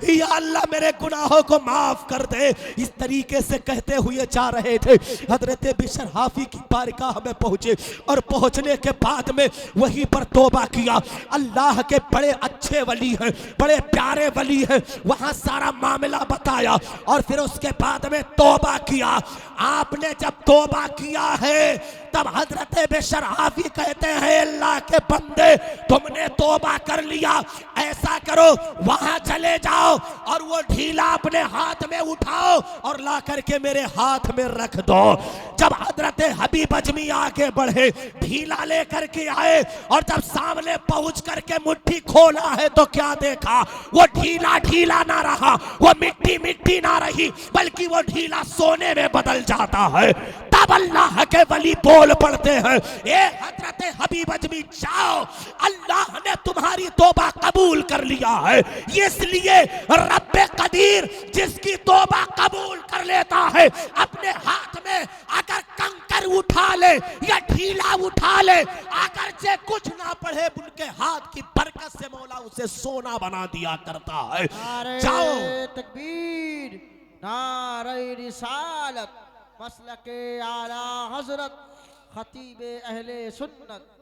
या अल्लाह मेरे गुनाहों को माफ कर दे। इस तरीके से कहते हुए जा रहे थे। हजरत बिशर हाफी की बारगाह में पहुंचे और पहुंचने के बाद में वहीं पर तौबा किया। अल्लाह के बड़े अच्छे वली हैं, बड़े प्यारे वली हैं, वहां सारा मामला बताया और फिर उसके बाद में तौबा किया। आपने जब तौबा किया है तब हजरत बिशर हाफी कहते हैं अल्लाह के बंदे तुमने तौबा कर लिया, ऐसा करो वहां चले जाओ और वो ढीला अपने हाथ में उठाओ और ला करके मेरे हाथ में रख दो। जब हजरत हबीब अजमी आगे बढ़े, ढीला लेकर के आए और जब सामने पहुंच करके मुट्ठी खोला है तो क्या देखा, वो ढीला ढीला ना रहा, वो मिट्टी मिट्टी ना रही, बल्कि वो ढीला सोने में बदल जाता है। तब अल्लाह के वली बोल पड़ते हैं ए हजरत हबीब अजमी जाओ, अल्लाह ने तुम्हारी तौबा कबूल कर लिया है। इसलिए रब्बे कदीर जिसकी तौबा कबूल कर लेता है, अपने हाथ में अगर कंकर उठा ले या ढीला उठा ले, अगर से कुछ ना पढ़े, उनके हाथ की बरकत से मौला उसे सोना बना दिया करता है। जाओ तकबीर, नारे रिसालत, मसलके आला हजरत खतीबे अहले सुन्नत।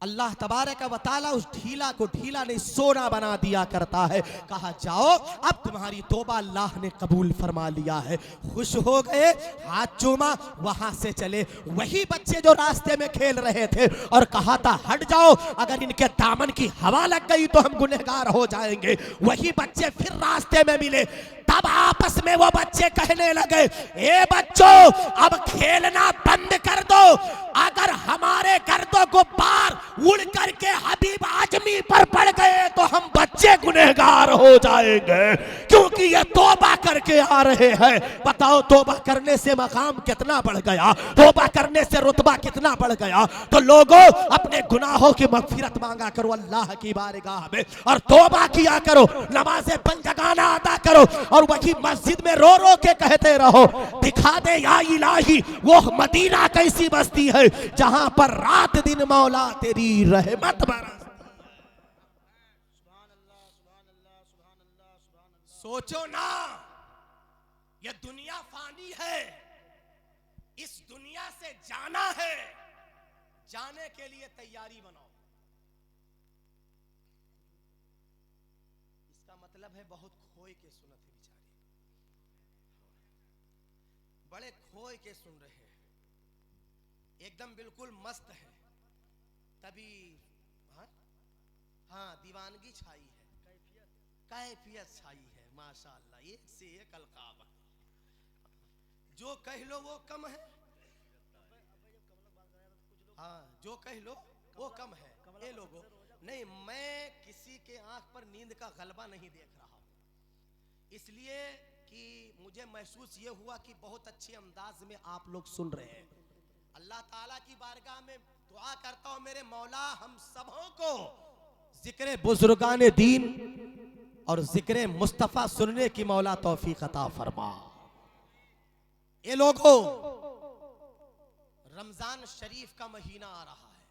अल्लाह तबारक व तआला उस ढीला को ढीला नहीं सोना बना दिया करता है। कहा जाओ अब तुम्हारी तौबा अल्लाह ने कबूल फरमा लिया है। खुश हो गए, हाथ चूमा, वहां से चले। वही बच्चे जो रास्ते में खेल रहे थे और कहा था हट जाओ, अगर इनके दामन की हवा लग गई तो हम गुनहगार हो जाएंगे, वही बच्चे फिर रास्ते में मिले। तब आपस में वो बच्चे कहने लगे ए बच्चों अब खेलना बंद कर दो, अगर हमारे गर्दों को पार उड़ करके हबीब आजमी पर पड़ गए तो हम बच्चे गुनहगार हो जाएंगे, क्योंकि ये तौबा करके आ रहे हैं। बताओ तौबा करने से मकाम कितना बढ़ गया, तौबा करने से रुतबा कितना बढ़ गया। तो लोगों अपने गुनाहों की मगफिरत मांगा करो अल्लाह की बारगाह में और तौबा किया करो, नमाज़ें पंजगाना अदा करो और वही मस्जिद में रो रो के कहते रहो दिखा दे या इलाही वो मदीना कैसी बस्ती है जहां पर रात दिन मौला तेरी रहमत बरसती है। सोचो ना ये दुनिया फानी है, इस दुनिया से जाना है, जाने के लिए तैयारी बनाओ। इसका मतलब है बहुत खोए के सुनत है बेचारे, बड़े खोए के सुन रहे हैं, एकदम बिल्कुल मस्त है। तभी हाँ दीवानगी छाई है, कैफियत छाई है, माशाअल्लाह एक से एक अलकाब। जो कह लो वो कम है, हाँ जो कह लो वो कम है। ये लोगों नहीं, मैं किसी के आंख पर नींद का गलबा नहीं देख रहा हूं, इसलिए कि मुझे महसूस ये हुआ कि बहुत अच्छे अंदाज में आप लोग सुन रहे हैं। अल्लाह ताला की बारगाह में दुआ करता हूं मेरे मौला हम सबों को जिक्र बुजुर्गान दीन और जिक्र मुस्तफा सुनने की मौला तौफीक अता फरमा। ये लोगों रमजान शरीफ का महीना आ रहा है,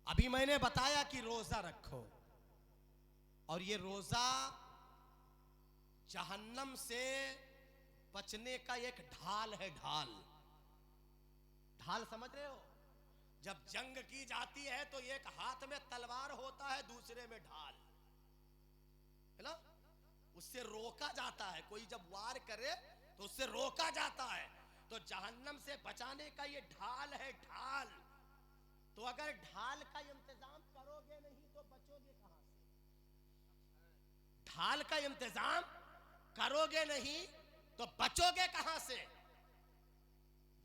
अभी मैंने बताया कि रोजा रखो और ये रोजा जहन्नम से बचने का एक ढाल है। ढाल ढाल समझ रहे हो, जब जंग की जाती है तो एक हाथ में तलवार होता है, दूसरे में ढाल है ना, उससे रोका जाता है। कोई जब वार करे तो उससे रोका जाता है। तो जहन्नम से बचाने का ये ढाल है, ढाल। तो अगर ढाल का इंतजाम करोगे नहीं तो बचोगे कहां से? ढाल का इंतजाम करोगे नहीं तो बचोगे कहां से?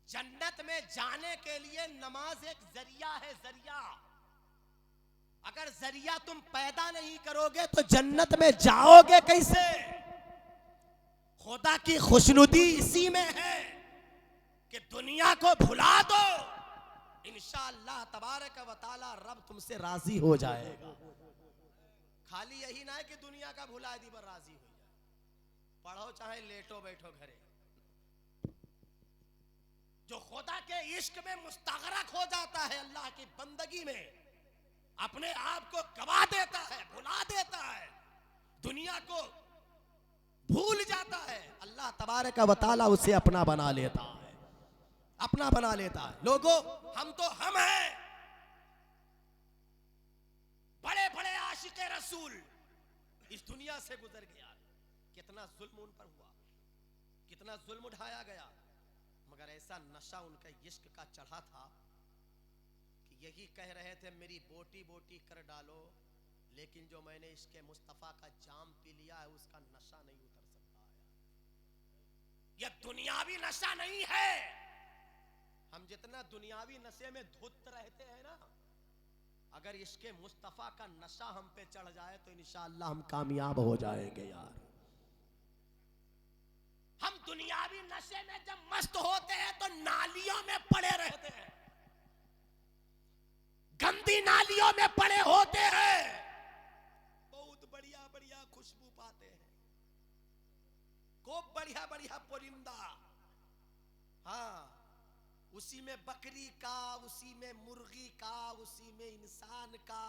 जन्नत में जाने के लिए नमाज एक जरिया है, जरिया। अगर जरिया तुम पैदा नहीं करोगे तो जन्नत में जाओगे कैसे? खुदा की खुशनुदी इसी में है कि दुनिया को भुला दो, इंशाअल्लाह तबारक व तआला रब तुमसे राजी हो जाएगा। खाली यही ना है कि दुनिया का भुला दी पर राजी हो जाए, पढ़ो चाहे लेटो बैठो घरे। जो खुदा के इश्क में मुस्तगरक हो जाता है, अल्लाह की बंदगी में, अपने आप को गवा देता है, भुला देता है, दुनिया को भूल जाता है, अल्लाह तबारक व तआला उसे अपना बना लेता है, अपना बना लेता है। लोगों, हम तो हम हैं, बड़े बड़े आशिक़े रसूल इस दुनिया से गुजर गया। कितना जुल्म उन पर हुआ, कितना जुल्म उठाया गया, मगर ऐसा नशा उनका इश्क का चढ़ा था कि यही कह रहे थे मेरी बोटी बोटी कर डालो, लेकिन जो मैंने इसके मुस्तफ़ा का जाम पी लिया है उसका नशा नहीं उतर सकता है। यह दुनियावी नशा नहीं है। हम जितना दुनियावी नशे में धुत रहते हैं ना, अगर इसके मुस्तफ़ा का नशा हम पे चढ़ जाए तो इंशाअल्लाह हम कामयाब हो जाएंगे यार। हम दुनियावी नशे में जब मस्त होते हैं तो नालियों में पड़े रहते हैं, गंदी नालियों में पड़े होते हैं, बहुत बढ़िया बढ़िया खुशबू पाते हैं, खूब बढ़िया बढ़िया परिंदा, हाँ, उसी में बकरी का, उसी में मुर्गी का, उसी में इंसान का।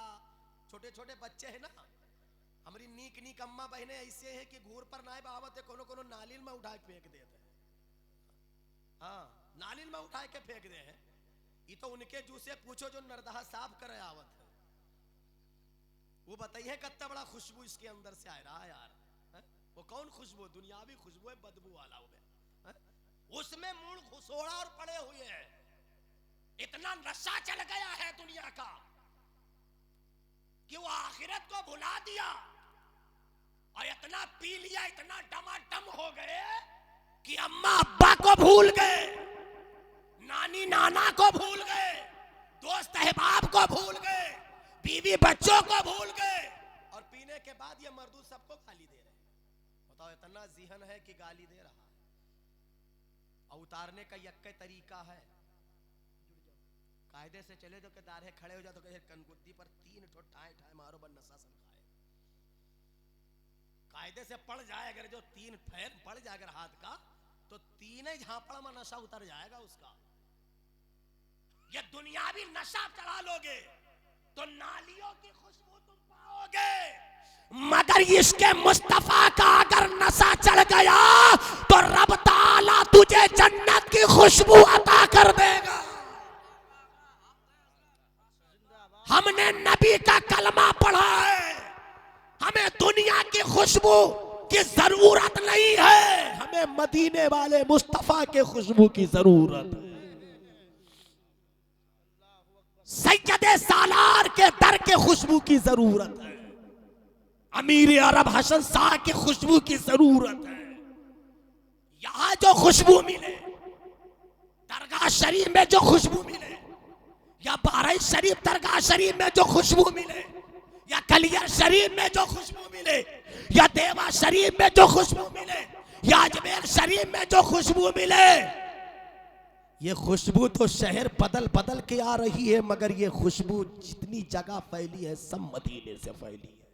छोटे छोटे बच्चे हैं ना, हमारी नीक नीक अम्मा बहने ऐसे हैं कि घूर पर नाय बावत है, कोनो कोनो नालिल में उठा के फेंक देते हैं, हाँ, नालिल में उठा के फेंक दे हैं। ये तो उनके जू से पूछो जो नरदहा साफ करे आवत है, वो बताइए कितना बड़ा खुशबू इसके अंदर से आ रहा है यार। है? वो कौन खुशबू? दुनियावी खुशबू है, बदबू वाला हो गया। उसमें मूल घुसोड़ा और पड़े हुए हैं। इतना नशा चल गया है दुनिया का कि वो आखिरत को भुला दिया, और इतना पी लिया, इतना डमाडम हो गए कि अम्मा अब्बा को भूल गए, नानी नाना को भूल गए, दोस्त अहबाब को भूल गए, बीवी बच्चों को भूल गए, और पीने के बाद ये मर्दूद सबको गाली दे रहे हैं। बताओ, इतना जिहन है कि गाली दे रहा है। और उतारने का यक्के तरीका है, कायदे से चले जो केदार है, खड़े हो जाओ तो कहे कनगुद्दी पर 3 ठो ठाए ठाए मारो बन नशा सन खाए। कायदे से पड़ जाए अगर जो 3 फैन पड़ जाए अगर हाथ का, तो 3 ही झापड़ में नशा उतर जाएगा उसका। ये दुनियावी नशा चढ़ा लोगे तो नालियों की खुशबू तुम पाओगे, मगर इसके मुस्तफा का अगर नशा चढ़ गया तो रब ताला तुझे जन्नत की खुशबू अता कर देगा। हमने नबी का कलमा पढ़ा है, हमें दुनिया की खुशबू की जरूरत नहीं है, हमें मदीने वाले मुस्तफा के खुशबू की जरूरत है। सैयदे सालार के दर के खुशबू की जरूरत है, अमीर अरब हसन शाह की खुशबू की जरूरत है। यहां जो खुशबू मिले, दरगाह शरीफ में जो खुशबू मिले, या बारह शरीफ दरगाह शरीफ में जो खुशबू मिले, या कलियर शरीफ में जो खुशबू मिले, या देवा शरीफ में जो खुशबू मिले, या अजमेर शरीफ में जो खुशबू मिले, ये खुशबू तो शहर बदल बदल के आ रही है, मगर ये खुशबू जितनी जगह फैली है सब मदीने से फैली है।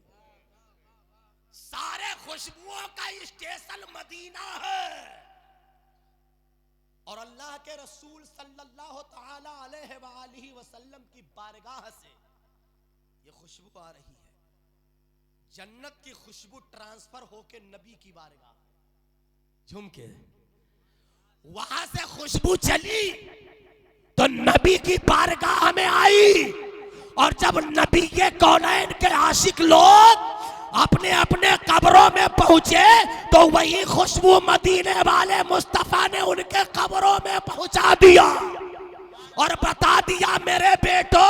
सारे खुशबुओं का स्टेशन मदीना है, और अल्लाह के रसूल सल्लल्लाहु ताला अलैहि वसल्लम की बारगाह से ये खुशबू आ रही है। जन्नत की खुशबू ट्रांसफर होके नबी की बारगाह झुमके, वहां से खुशबू चली तो नबी की बारगाह में आई, और जब नबी के कौनैन के आशिक लोग अपने अपने कब्रों में पहुंचे तो वही खुशबू मदीने वाले मुस्तफा ने उनके कब्रों में पहुंचा दिया, और बता दिया मेरे बेटो,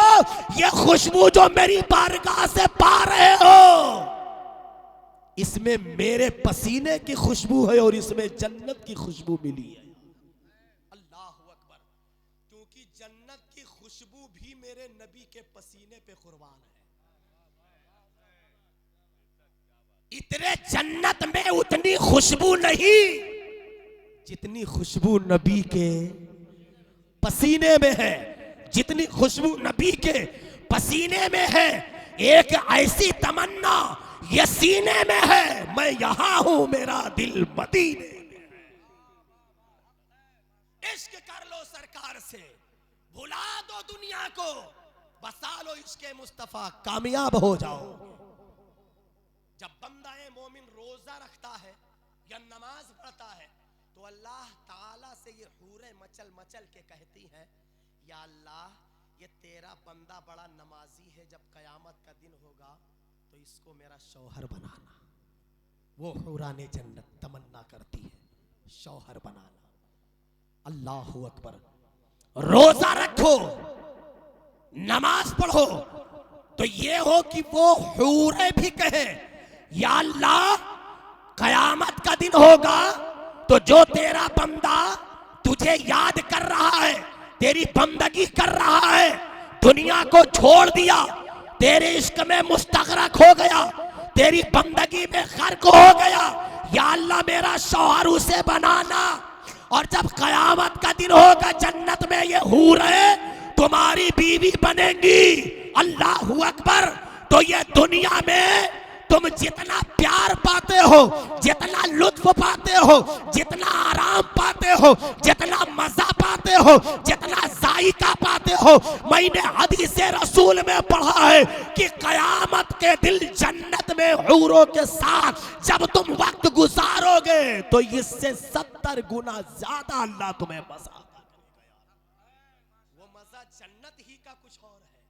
ये खुशबू जो मेरी बारगाह से पा रहे हो, इसमें मेरे पसीने की खुशबू है और इसमें जन्नत की खुशबू मिली है। अल्लाह अकबर, क्योंकि जन्नत की खुशबू भी मेरे नबी के पसीने पे कुर्बान है। इतने जन्नत में उतनी खुशबू नहीं जितनी खुशबू नबी के पसीने में है, जितनी खुशबू नबी के पसीने में है। एक ऐसी तमन्ना ये सीने में है, मैं यहां हूं, मेरा दिल मदीने में है। इश्क कर लो सरकार से, भुला दो दुनिया को, बसा लो इसके मुस्तफा, कामयाब हो जाओ। जब बंदा मोमिन रोजा रखता है या नमाज पढ़ता है तो अल्लाह ताला से ये हूरें मचल मचल के कहती हैं, या अल्लाह ये तेरा बंदा बड़ा नमाजी है, जब कयामत का दिन होगा तो इसको मेरा शौहर बनाना। वो हुराने जन्नत तमन्ना करती है शौहर बनाना। अल्लाह अकबर। रोजा रखो, नमाज पढ़ो तो ये हो कि वो हूरे भी कहे, या अल्लाह कयामत का दिन होगा तो जो तेरा बंदा तुझे याद कर रहा है, तेरी बंदगी कर रहा है, दुनिया को छोड़ दिया, तेरे इश्क में मुस्तगरक हो गया, तेरी बंदगी में गर्क हो गया, या अल्लाह मेरा शौहर उसे बनाना। और जब कयामत का दिन होगा जन्नत में ये हूरे तुम्हारी बीवी बनेंगी। अल्लाह अकबर। तो ये दुनिया में तुम जितना प्यार पाते हो, जितना लुत्फ पाते हो, जितना आराम पाते हो, जितना मजा पाते हो, जितना जायका पाते हो, मैंने हदीस रसूल में पढ़ा है कि कयामत के दिन जन्नत में हूरों के साथ जब तुम वक्त गुजारोगे तो इससे 70 गुना ज्यादा अल्लाह तुम्हें मजा देगा। वो मजा जन्नत ही का कुछ और है।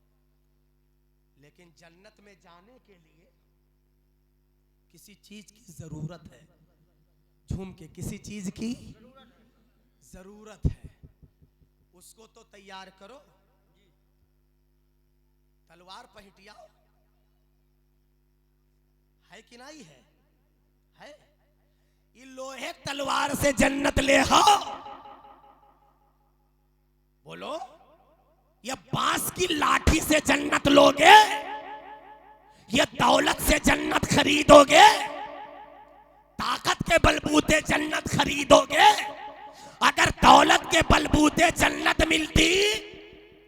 लेकिन जन्नत में जाने के लिए किसी चीज की जरूरत है। झूम के, किसी चीज की जरूरत है, उसको तो तैयार करो। तलवार पहटियाओ, है कि नहीं है? है। ये लोहे तलवार से जन्नत ले आओ। बोलो, ये बांस की लाठी से जन्नत लोगे? ये दौलत से जन्नत खरीदोगे? ताकत के बलबूते जन्नत खरीदोगे? अगर दौलत के बलबूते जन्नत मिलती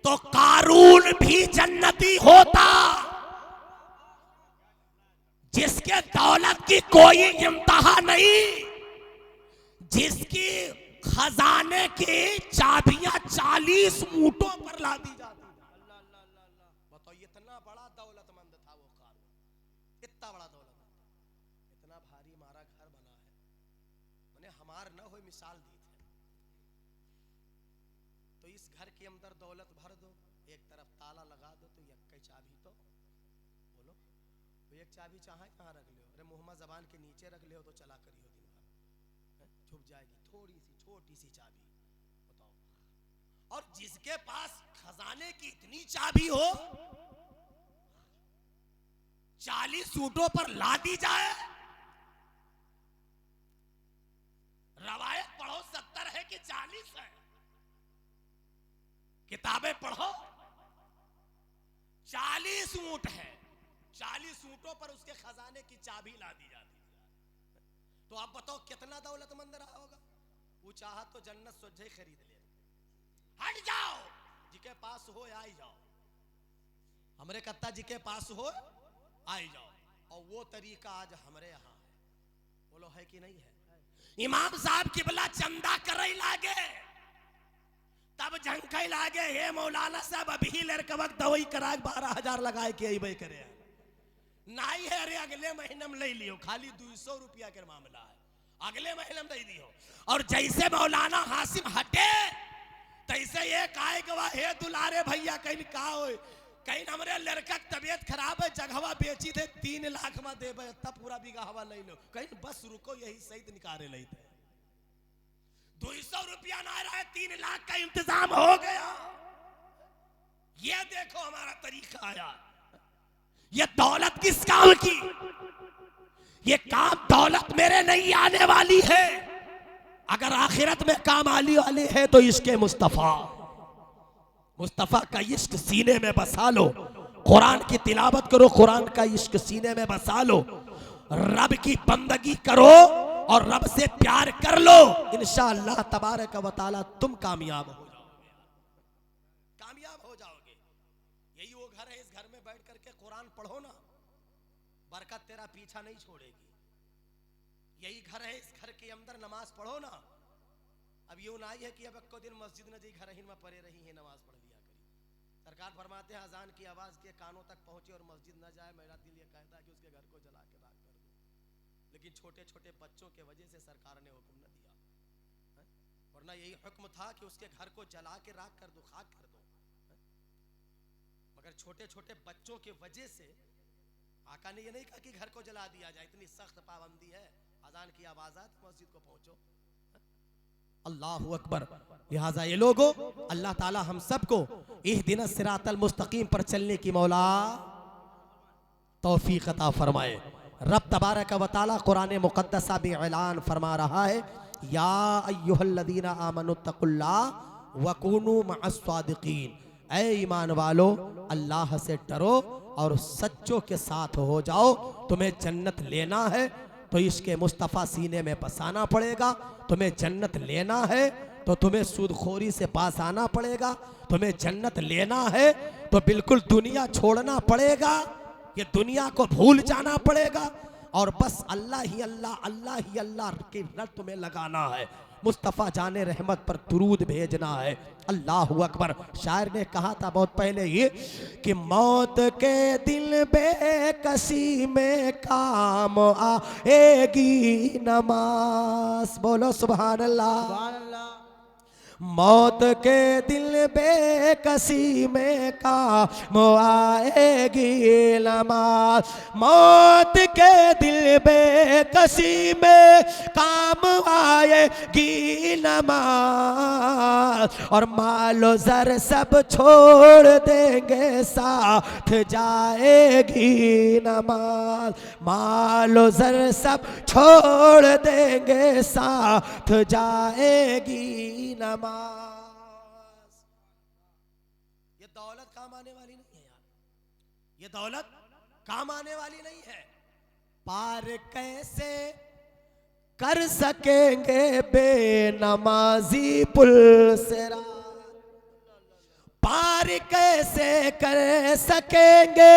तो कारून भी जन्नती होता। जिसके दौलत की कोई इम्तिहा नहीं, जिसकी खजाने की चाबियां 40 ऊंटों पर लादी जाती। बताओ, इतना बड़ा दौलतमंद था वो कारून, इतना बड़ा दौलतमंद, इतना भारी हमारा घर बना है, मैंने हमार न हो मिसाल दी थे। तो इस घर के अंदर दौलत भर दो, एक तरफ ताला लगा दो, तो एक कई चाबी तो बोलो, तो एक चाबी चाहे कहाँ रख ले, अरे मुहम्मद जबान के नीचे रख ले तो चला करियो दिन भर, छुप जाएगी थोड़ी सी छोटी सी चाबी। बताओ, और जिसके पास खजाने की इतनी चाबी हो, 40 ऊंटों पर लादी जाए। रवायत पढ़ो 70 है कि 40 है, किताबें पढ़ो 40 ऊंट है, 40 ऊंटों पर उसके खजाने की चाबी लादी जाती है। तो आप बताओ कितना दौलतमंद रहा होगा। वो चाहा तो जन्नत सोझे खरीद ले। हट जाओ, जिके पास हो आई जाओ, हमरे कत्ता जी के पास हो आई जाओ। और वो तरीका आज हमारे यहाँ है, बोलो है कि नहीं है? इमाम साहब किबला चंदा करे लागे, तब झंकाई लागे, हे मौलाना साहब अभी लड़का वक्त दवाई करा 12,000 लगाए के अबे करे नहीं है। अरे अगले महीने में ले लियो, खाली 200 रुपया के मामला है, अगले महीने में दे दियो। और जैसे मौलाना हासिम हटे तैसे एक आए गवा, हे दुलारे भैया कहीं का हो, कहीं हमारे लड़का की तबीयत खराब है, जगहवा बेची थे 3 लाख में दे, तब पूरा बीघा हवा ले लो, कहीं बस रुको यही सही निकाले ले थे। 200 रुपया ना रहा है, 3 लाख का इंतजाम हो गया। ये देखो हमारा तरीका आया। ये दौलत किस काम की? ये काम दौलत मेरे नहीं आने वाली है, अगर आखिरत में काम आने वाली है तो इसके मुस्तफा का इश्क सीने में बसा लो, कुरान की तिलावत करो, कुरान का इश्क सीने में बसा लो, रब की बंदगी करो और रब से प्यार कर लो, इंशाअल्लाह तबारक व तआला तुम कामयाब हो जाओगे, कामयाब हो जाओगे। यही वो घर है, इस घर में बैठ करके कुरान पढ़ो ना, बरकत तेरा पीछा नहीं छोड़ेगी। यही घर है, इस घर के अंदर नमाज पढ़ो ना। अब यूं ना है कि अब को दिन मस्जिद न जी घर ही में पड़े रही है, नमाज पढ़ लिया करी। सरकार फरमाते हैं अजान की आवाज़ के कानों तक पहुँचे और मस्जिद न जाए, मेरा दिल ये कहता है कि उसके घर को जला के राख कर दो। लेकिन छोटे छोटे बच्चों के वजह से सरकार ने हुक्म न दिया, वरना यही हुक्म था कि उसके घर को जला के राख कर दो, खाक कर दो। मगर छोटे छोटे बच्चों के वजह से आका ने ये नहीं कहा कि घर को जला दिया जाए, इतनी सख्त पाबंदी है, अजान की आवाज़ आए तो मस्जिद को पहुँचो। अल्लाहु अकबर। लिहाजा ये लोगों, अल्लाह ताला हम सबको इहदिना सिरातल मुस्तकीम पर चलने की मौला तौफीक अता फरमाए। रब तबारक व तआला कुरान मुक़द्दसा में ऐलान फरमा रहा है, या अय्युहल्लज़ीना आमनुत्तकुल्लाह वकूनू मअस्सादिकीन, ऐ ईमान वालो अल्लाह से डरो और सच्चों के साथ हो जाओ। तुम्हें जन्नत लेना है तो इसके मुस्तफ़ा सीने में बसाना पड़ेगा। तुम्हें जन्नत लेना है तो तुम्हें सूदखोरी से पास आना पड़ेगा। तुम्हें जन्नत लेना है तो बिल्कुल दुनिया छोड़ना पड़ेगा, ये दुनिया को भूल जाना पड़ेगा और बस अल्लाह ही अल्लाह, अल्लाह ही अल्लाह की रट तुम्हें लगाना है। मुस्तफ़ा जाने रहमत पर दुरूद भेजना है। अल्लाहु अकबर। शायर ने कहा था बहुत पहले ये कि मौत के दिल बेकसी में काम आएगी नमाज। बोलो सुभान अल्लाह। सुभान अल्लाह। मौत के दिल बेकसी में काम आएगी नमाज। मौत के दिल बेकसी में काम आएगी नमाज। और मालो जर सब छोड़ देंगे साथ जाएगी नमाज। मालो जर सब छोड़ देंगे साथ जाएगी नमाज। ये दौलत काम आने वाली नहीं है यार, ये दौलत काम आने वाली नहीं है। पार कैसे कर सकेंगे बेनमाजी पुल सिरात, पार कैसे कर सकेंगे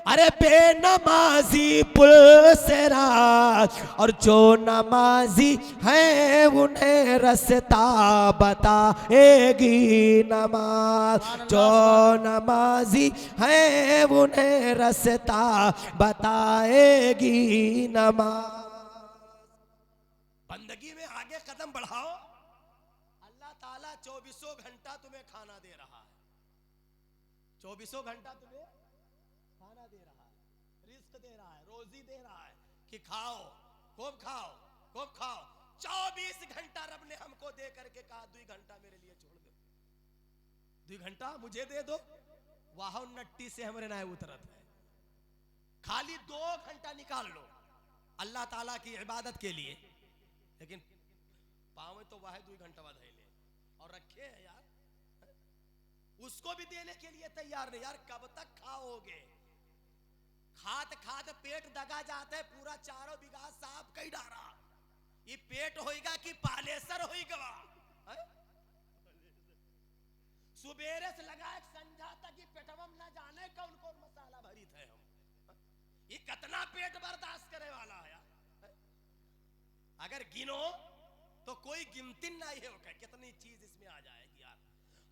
अरे बेनमाजी पुल सिरात। और जो नमाजी है उन्हें रास्ता बताएगी नमाज। जो नमाजी है उन्हें रास्ता बताएगी नमाज। बंदगी में आगे कदम बढ़ाओ, अल्लाह ताला 24 घंटा तुम्हें खाना दे रहा है। 24 घंटा तुम्हें खाना दे रहा है, रिस्क दे रहा है, रोजी दे रहा है कि खाओ, खूब खाओ, खूब खाओ। 24 घंटा रब ने हमको दे करके कहा 2 घंटा मेरे लिए छोड़ दो, 2 घंटा मुझे दे दो। वाह नट्टी से हमारे नाय उतरत है। खाली 2 घंटा निकाल लो अल्लाह ताला की इबादत के लिए, लेकिन पावे तो वाह 2 घंटा बाद ले और रखे हैं यार, उसको भी देने के लिए तैयार नहीं। यार कब तक खाओगे? खाद खाद पेट दगा जाते है, पूरा 4 बीघा साफ कई डारा। ये पेट होएगा कि पालेसर होएगा? सुबेरे से लगा संझा तक ये पेटवम ना जाने कौन कौन मसाला भरी थे हम। ये कितना पेट बर्दाश्त करे वाला है यार? अगर गिनो तो कोई गिनती नहीं है कितनी चीज इसमें आ जाएगी यार।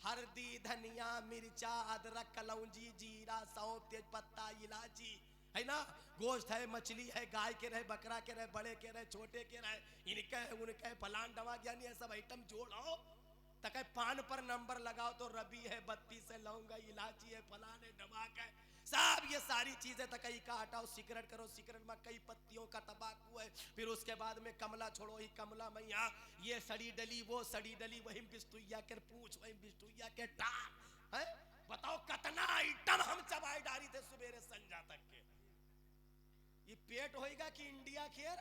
हल्दी, धनिया, मिर्चा, अदरक, कलौंजी, जीरा, सौंफ, तेज पत्ता, इलायची, है ना, गोश्त है, मछली है, गाय के रहे, बकरा के रहे, बड़े के रहे, छोटे के रहे, इनके उनके फलान डवा, यानी ये सब आइटम जोड़ो तक पान पर नंबर लगाओ तो रबी है, 32 है, लौंगा, इलायची है, फलान है, नमक है, सब ये सारी चीजें तकई का हटाओ, सिगरेट करो, सिगरेट में कई पत्तियों का तंबाकू है, फिर उसके बाद में कमला छोड़ो, ही कमला मैया, ये सड़ी डली, वो सड़ी डली, वही बिस्तुइया के पूछ, वही बिस्तुइया के टांग है। बताओ कितना आइटम हम चबाई डाली थे सुबेरे संझा तक के। ये पेट होएगा कि इंडिया खेर?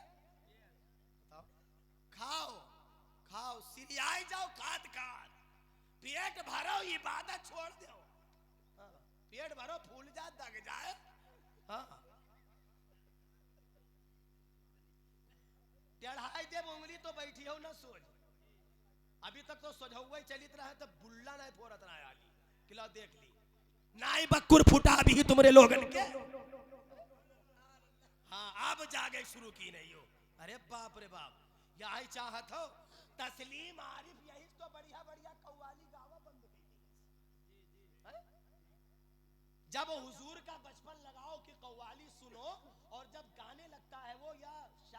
बताओ। खाओ खाओ, सिरियाई जाओ, खाद खाद, पेट भरो, इबादत छोड़ दो। पेट भरो, फूल जा, दग जाए। हाँ, टेढ़ाई दे उंगली तो बैठी हो ना सोच। अभी तक तो सोझौआ चलित रहा है, तो बुल्ला नहीं फोरत रहा है। किला देख ली नाई बक्कुर फुटा भी तुमरे लोगन के। हाँ, अब जागे शुरू की नहीं हो। अरे बाप रे बाप, यही चाहत हो तस्लीम आरिफ, यही तो बढ़िया बढ़िया कव्वाली गावा बंद जब हुजूर का बचपन लगाओ कि कव्वाली सुनो, और जब गाने लगता है वो या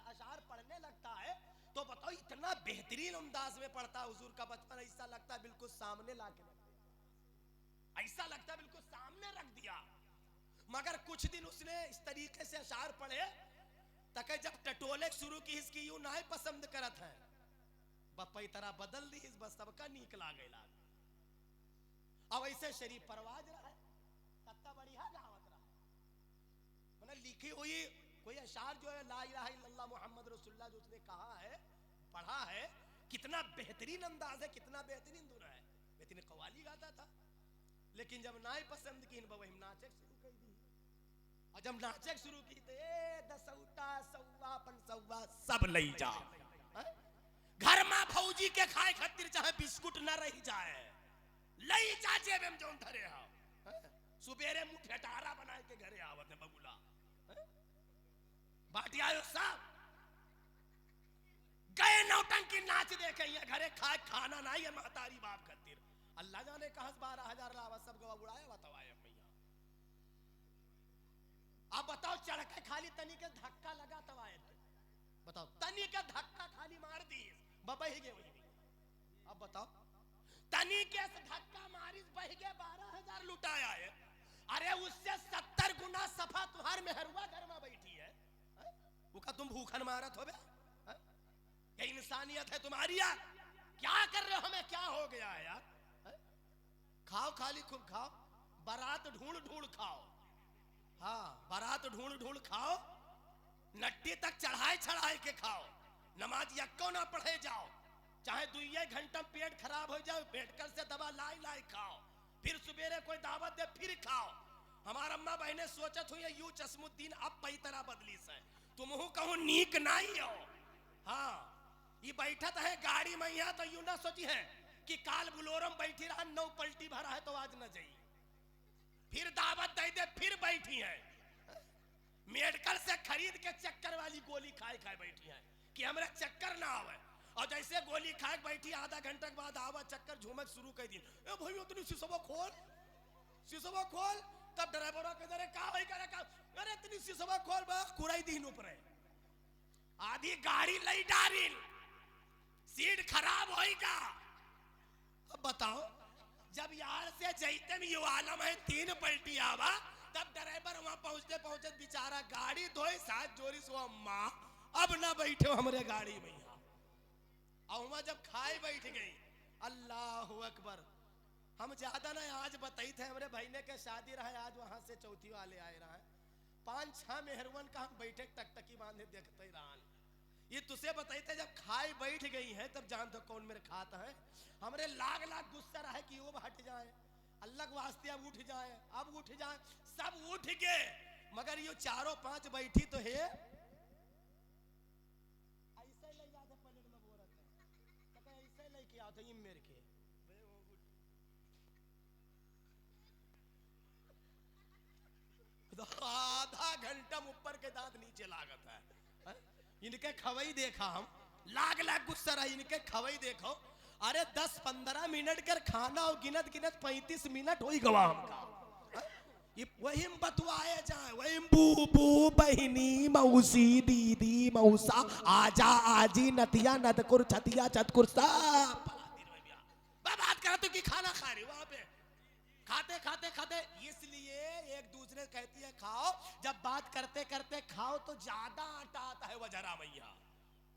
अशार पढ़ने लगता है तो बताओ इतना बेहतरीन अंदाज में पढ़ता है हुजूर का बचपन, ऐसा लगता है बिल्कुल सामने लाके रख दिया, ऐसा लगता है बिल्कुल सामने रख दिया। मगर कुछ दिन उसने इस तरीके से अशार पढ़े तक जब टटोले शुरू की इसकी यूं ना पसंद करत है, बप्पा तरह बदल दी इस बस सबका नीक लागे लाग। अब ऐसे शरीफ परवाज रहा है, कत्ता बढ़िया गावत रहा है, मैंने लिखी हुई कोई अशार जो है ला इलाहा इल्लल्लाह मुहम्मद रसूलुल्लाह जो उसने कहा है, पढ़ा है, कितना बेहतरीन अंदाज है, कितना बेहतरीन धुन है, बेहतरीन कव्वाली गाता था। लेकिन जब नाई पसंद की वही नाचे शुरू कर दी, और जब नाचे शुरू की तो दसौटा सौवा पंसौवा सब लई जा, घर में फौजी के खाए खातिर चाहे बिस्कुट न रही जाए, लई जा जेब में जोन धरे हो, सुबेरे मुंह ठेटारा बनाए के घरे आवत है बबुला, बाटी आयो सब गए नौटंकी नाच देखे ये घरे खाए खाना ना ये महतारी बाप खातिर, अल्लाह जाने कहां 12,000 लावा सब गवा उड़ाया बतावाए मैया। अब बताओ चढ़ के खाली तनी के धक्का लगा तवाए, बताओ तनी के धक्का खाली मार दी बबही गे वही। अब बताओ तनी के धक्का मारी बह गे 12,000 लुटाया है, अरे उससे 70 गुना सफा तुम्हार मेहरुआ घर में बैठी है, उसका तुम भूखन मारत हो बे, ये इंसानियत है तुम्हारी यार, क्या कर रहे हो, हमें क्या हो गया है यार, खाओ खाली खूब खाओ, बारात ढूंढ ढूंढ खाओ, हाँ बारात ढूंढ ढूंढ खाओ, नट्टी तक चढ़ाए चढ़ाए के खाओ, नमाज यक्को ना पढ़े जाओ, चाहे 2 घंटा पेट खराब हो जाए मेडिकल से दवा लाई लाई खाओ, फिर सुबेरे कोई दावत दे फिर खाओ। हमारा अम्मा बहने सोचत हुई यू चश्मुद्दीन अब पई तरह बदली से तुम कहूं नीक नहीं हो, हाँ ये बैठत है गाड़ी में यहाँ तो यूं ना सोची है कि काल बुलोरम बैठी रहा 9 पलटी भरा है तो आज न जाई, फिर दावत दे दे फिर बैठी है, मेडिकल से खरीद के चक्कर वाली गोली खाए खाए बैठी है कि हमरा चक्कर ना आवे, और जैसे गोली खाए बैठी आधा घंटा के बाद आवा चक्कर झूमक शुरू कर दी, ए भाई उतनी शीशवा खोल, तब ड्राइवर के जरे का भाई करे का, अरे इतनी शीशवा खोल बा कुराई दिन ऊपर आधी गाड़ी लई डारिल सीट खराब होएगा। अब बताओ जब यार से जैते में यू आलम है 3 पलटी आवा, तब ड्राइवर वहां पहुंचते पहुंचते बेचारा गाड़ी धोए साथ जोरी सो अम्मा अब ना बैठे हो हमारे गाड़ी में, और वहां जब खाए बैठ गई अल्लाह अकबर, हम ज्यादा ना आज बताई थे हमारे भाईने के शादी रहा, आज वहां से चौथी वाले आए रहा है, 5-6 मेहरवन का हम बैठे टकटकी बांधे देखते ही रहा, ये तुझे बताई थे जब खाए बैठ गई है तब जान तो कौन मेरे खाता है, हमरे लाग गुस्सा रहा है कि वो हट जाए, अल्लाह के वास्ते अब उठ जाए, अब उठ जाए, सब उठ गए, मगर ये 4-5 बैठी तो है ऐसे ले जाते पलट में बोरत है, तो ऐसे लेके आते ये मेरे के आधा घंटा ऊपर के दांत नीचे लागत है, इनके खवई देखा हम लाग गुस्सा रहा, इनके खवई देखो, अरे 10-15 मिनट कर खाना और गिनत 35 मिनट हो ही गवा हमका, ये वही बतवाए जाए, वही बूबू बहिनी मौसी दीदी मौसा आजा आजी नतिया नदकुर छतिया चतकुर सब बात करा तो कि खाना खा रही वहां पे खाते, इसलिए एक दूसरे कहती है खाओ, जब बात करते करते खाओ तो ज्यादा आटा आता है वजरा मैया,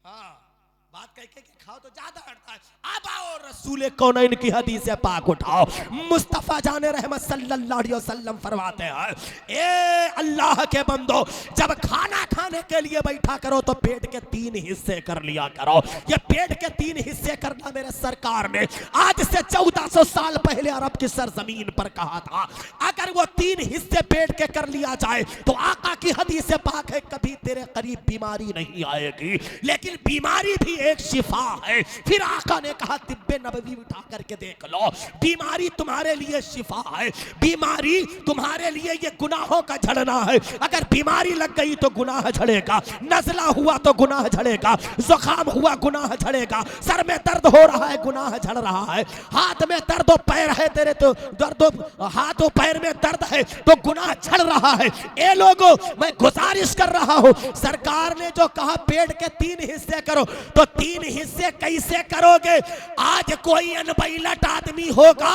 हाँ बात कह के खाओ तो ज्यादा अटता है। अब आओ रसूल कौनैन की हदीस पाक उठाओ, मुस्तफा जाने रहमत सल्लल्लाहु अलैहि वसल्लम फरमाते हैं, ए अल्लाह के बंदो जब खाना खाने के लिए बैठा करो तो पेट के 3 हिस्से कर लिया करो, ये पेट के 3 हिस्से करना मेरे सरकार ने आज से 1400 साल पहले अरब की सरजमीन पर कहा था, अगर वो 3 हिस्से पेट के कर लिया जाए तो आका की हदीस पाक है कभी तेरे करीब बीमारी नहीं आएगी, लेकिन बीमारी भी एक शिफा है। फिर आका ने कहा तिब्बे नबवी उठा करके देख लो। बीमारी तुम्हारे लिए शिफा है, बीमारी तुम्हारे लिए ये गुनाहों का झड़ना है। अगर बीमारी लग गई तो गुनाह झड़ेगा, नज़ला हुआ तो गुनाह झड़ेगा, जुकाम हुआ गुनाह झड़ेगा, सर में दर्द हो रहा है गुनाह झड़ रहा है, हाथ में दर्द हो पैर है तेरे तो दर्द हो, हाथ हो पैर में दर्द है तो गुनाह झड़ रहा है। ए लोगों, मैं गुजारिश कर रहा हूं, सरकार ने जो कहा पेट के 3 हिस्से करो, तो 3 हिस्से कैसे करोगे? आज कोई अनबैलट आदमी होगा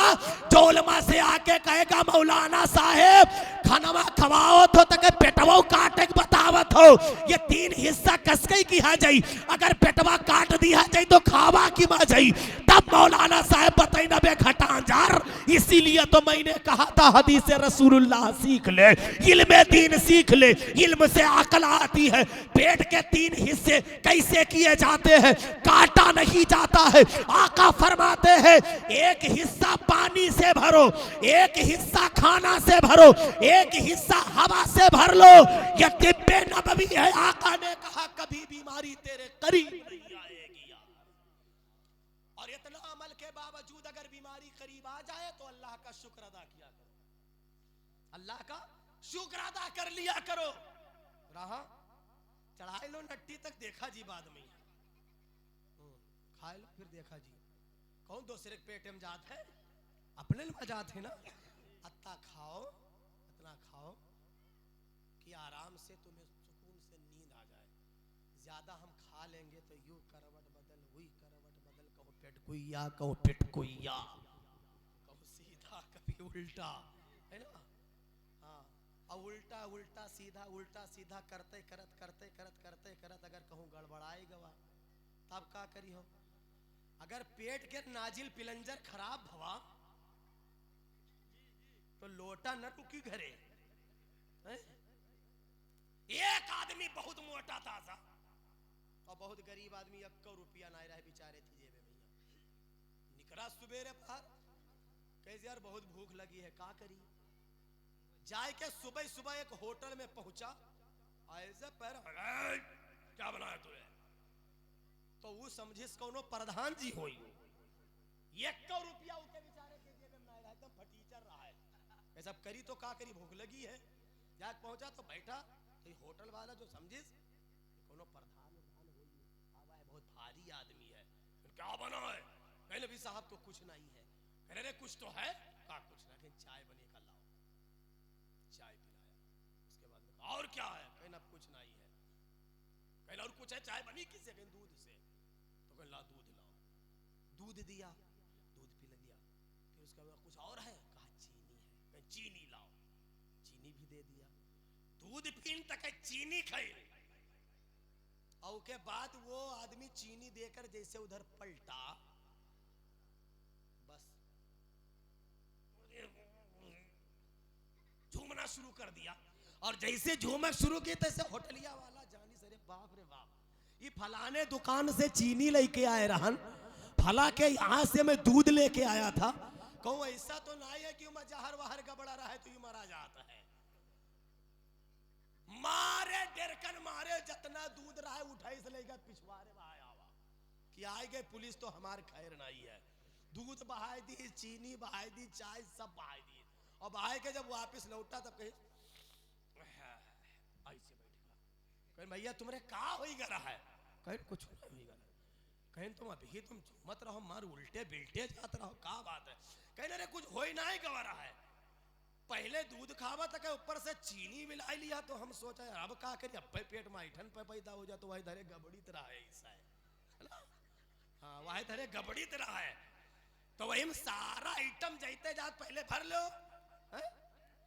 जो उलमा से आके कहेगा मौलाना साहेब खाना खवाओ तो तक पेटवा काटे बतावत हो, ये 3 हिस्सा कसके किया जाई, अगर पेटवा काट दिया जाए तो खावा की मा जाई, तब मौलाना साहब बताई ना बे घटांजार। इसीलिए तो मैंने कहा था हदीस रसूलुल्लाह सीख ले, इल्म दीन सीख ले, इल्म से अकल आती है। पेट के 3 हिस्से कैसे किए जाते हैं? काटा नहीं जाता है। आका फरमाते हैं एक हिस्सा पानी से भरो, एक हिस्सा खाना से भरो, एक हिस्सा हवा से भर लो। यह तिब्बे नबवी है। आका ने कहा कभी बीमारी तेरे करीब नहीं आएगी। और इतना अमल के बावजूद अगर बीमारी करीब आ जाए तो अल्लाह का शुक्र अदा किया करो, अल्लाह का शुक्र अदा कर लिया करो। रहा चढ़ाई लो नट्टी तक, देखा जी बाद में खाए लो फिर देखा जी, कौन दूसरे के पेट में जात है, अपने में जात है ना। अत्ता खाओ, इतना खाओ कि आराम से तुम्हें सुकून से नींद आ जाए। ज्यादा हम खा लेंगे तो यूं करवट बदल, हुई करवट बदल, कहो पेट कुइया, कहो पेट कुइया, कहो सीधा कभी उल्टा, है ना। हाँ, अब उल्टा उल्टा सीधा करते करत अगर कहूँ गड़बड़ाए गवा तब का करी हो। अगर पेट के नाजिल पिलंजर खराब भवा तो लोटा न रुकी घरे। एक आदमी बहुत मोटा ताजा और बहुत गरीब आदमी 1 रुपया ना रहे बेचारे थी जेबे भैया, निकला सुबेरे बाहर, कैसे यार बहुत भूख लगी है, का करी? जाए के सुबह सुबह एक होटल में पहुंचा, ऐसे पैर क्या बनाया तुझे, तो वो समझिस कौनो प्रधान जी होई। 1 रुपया उनके बेचारे के जेब में ना एकदम फटीचर रहा है। ऐसा करी तो का करी, भूख लगी है, जाके पहुंचा तो बैठा, तो होटल वाला जो समझिस कौनो प्रधान होई, आवा है बहुत भारी आदमी है, क्या बना है? कहले भी साहब तो कुछ नहीं है। कहले रे कुछ तो है, का कुछ नहीं, चाय बने का लाओ। चाय पिलाया, उसके बाद में और क्या है? कहना अब कुछ नहीं है। कहला और कुछ है? चाय बनी किससे? कहना दूध से। तो कहला दूध लाओ, दूध दिया, दूध पी लिया। फिर उसके बाद कुछ और है? कहा चीनी है। कहा चीनी लाओ, चीनी भी दे दिया। दूध पीन तक चीनी खाई, और के बाद वो आदमी चीनी देकर जैसे उधर पलटा, बस झूमना शुरू कर दिया। और जैसे झूमना शुरू किया तैसे होटलिया वाला जानी सरे बाप रे बाप, ये फलाने दुकान से चीनी लेके आए रहन, फला के यहां से मैं दूध लेके आया था। कहूं ऐसा तो नहीं है कि जहर वहर गबड़ा रहा है तो ये मारा जाता है। मारे डेरकन मारे, जितना दूध रहा है उठाई से लेकर पिछवाड़े बहाया हुआ कि आए गए पुलिस तो हमारे खैर नहीं है। दूध बहाई दी, चीनी बहाई दी, चाय सब बहाई दी, और बहाई के जब वापस लौटा तब कहीं ऐसे बैठा, कहीं भैया तुम्हारे का हो गया है? कहीं कुछ नहीं हो गया। कहीं तुम अभी तुम मत रहो, मार उल्टे बिल्टे जात रहो, का बात है? कहीं अरे कुछ हो ही नहीं गवा रहा है। पहले दूध खावा तक ऊपर से चीनी मिला लिया, तो हम सोचा अब का करिए, अब पेट में ऐठन पे पैदा हो जा तो वही धरे गबड़ी तरह है ऐसा है ना। हाँ वही धरे गबड़ी तरह है, तो वही में सारा आइटम जाते जात पहले भर लो है?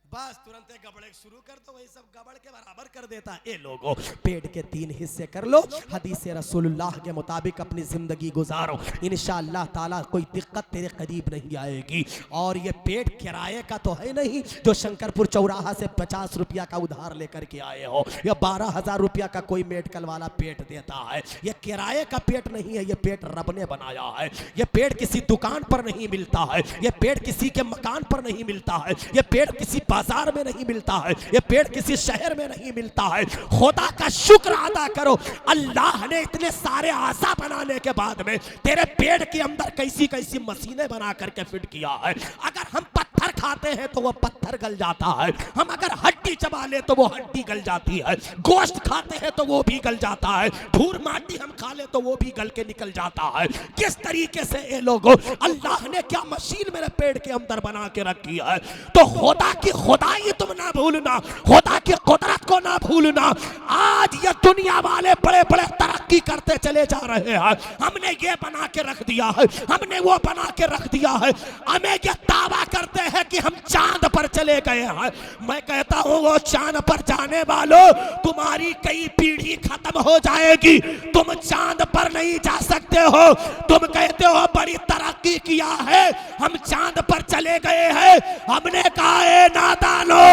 बस तुरंत गबड़े शुरू कर तो वही सब गबड़ के बराबर कर देता। ए लोगों, पेट के 3 हिस्से कर लो, हदीस रसूलुल्लाह के मुताबिक अपनी जिंदगी गुजारो, इंशाअल्लाह ताला कोई दिक्कत तेरे करीब नहीं आएगी। और ये पेट किराए का तो है नहीं जो शंकरपुर चौराहा से 50 रुपया का उधार लेकर के आए हो, या 12,000 रुपया का कोई मेडिकल वाला पेट देता है। ये किराए का पेट नहीं है, ये पेट रब ने बनाया है। ये पेट किसी दुकान पर नहीं मिलता है, ये पेट किसी के मकान पर नहीं मिलता है, ये पेट किसी बाजार में नहीं मिलता है, ये पेड़ किसी शहर में नहीं मिलता है। खुदा का शुक्र अदा करो, अल्लाह ने इतने सारे आज़ा बनाने के बाद में तेरे पेड़ के अंदर कैसी कैसी मशीनें बना करके फिट किया है। अगर हम पत्थर खाते हैं तो वो पत्थर गल जाता है, हम अगर हड्डी चबा ले तो वो हड्डी गल जाती है, गोश्त खाते हैं तो वो भी गल जाता है, धूल माटी हम खा ले तो वो भी गल के निकल जाता है। किस तरीके से ये लोगों, अल्लाह ने क्या मशीन मेरे पेड़ के अंदर बना के रखी है। तो खुदा की खुदाई तुम ना भूलना, खुदा की कुदरत को ना भूलना। आज ये दुनिया वाले बड़े बड़े तरक्की करते चले जा रहे हैं, हमने ये बना के रख दिया है, हमने वो बना के रख दिया है, हमें ये दावा करते हैं कि हम चांद पर चले गए हैं। मैं कहता हूं वो चांद पर जाने वालों, तुम्हारी कई पीढ़ी खत्म हो जाएगी, तुम चांद पर नहीं जा सकते हो। तुम कहते हो बड़ी तरक्की किया है, हम चांद पर चले गए हैं। हमने कहा है नादानो,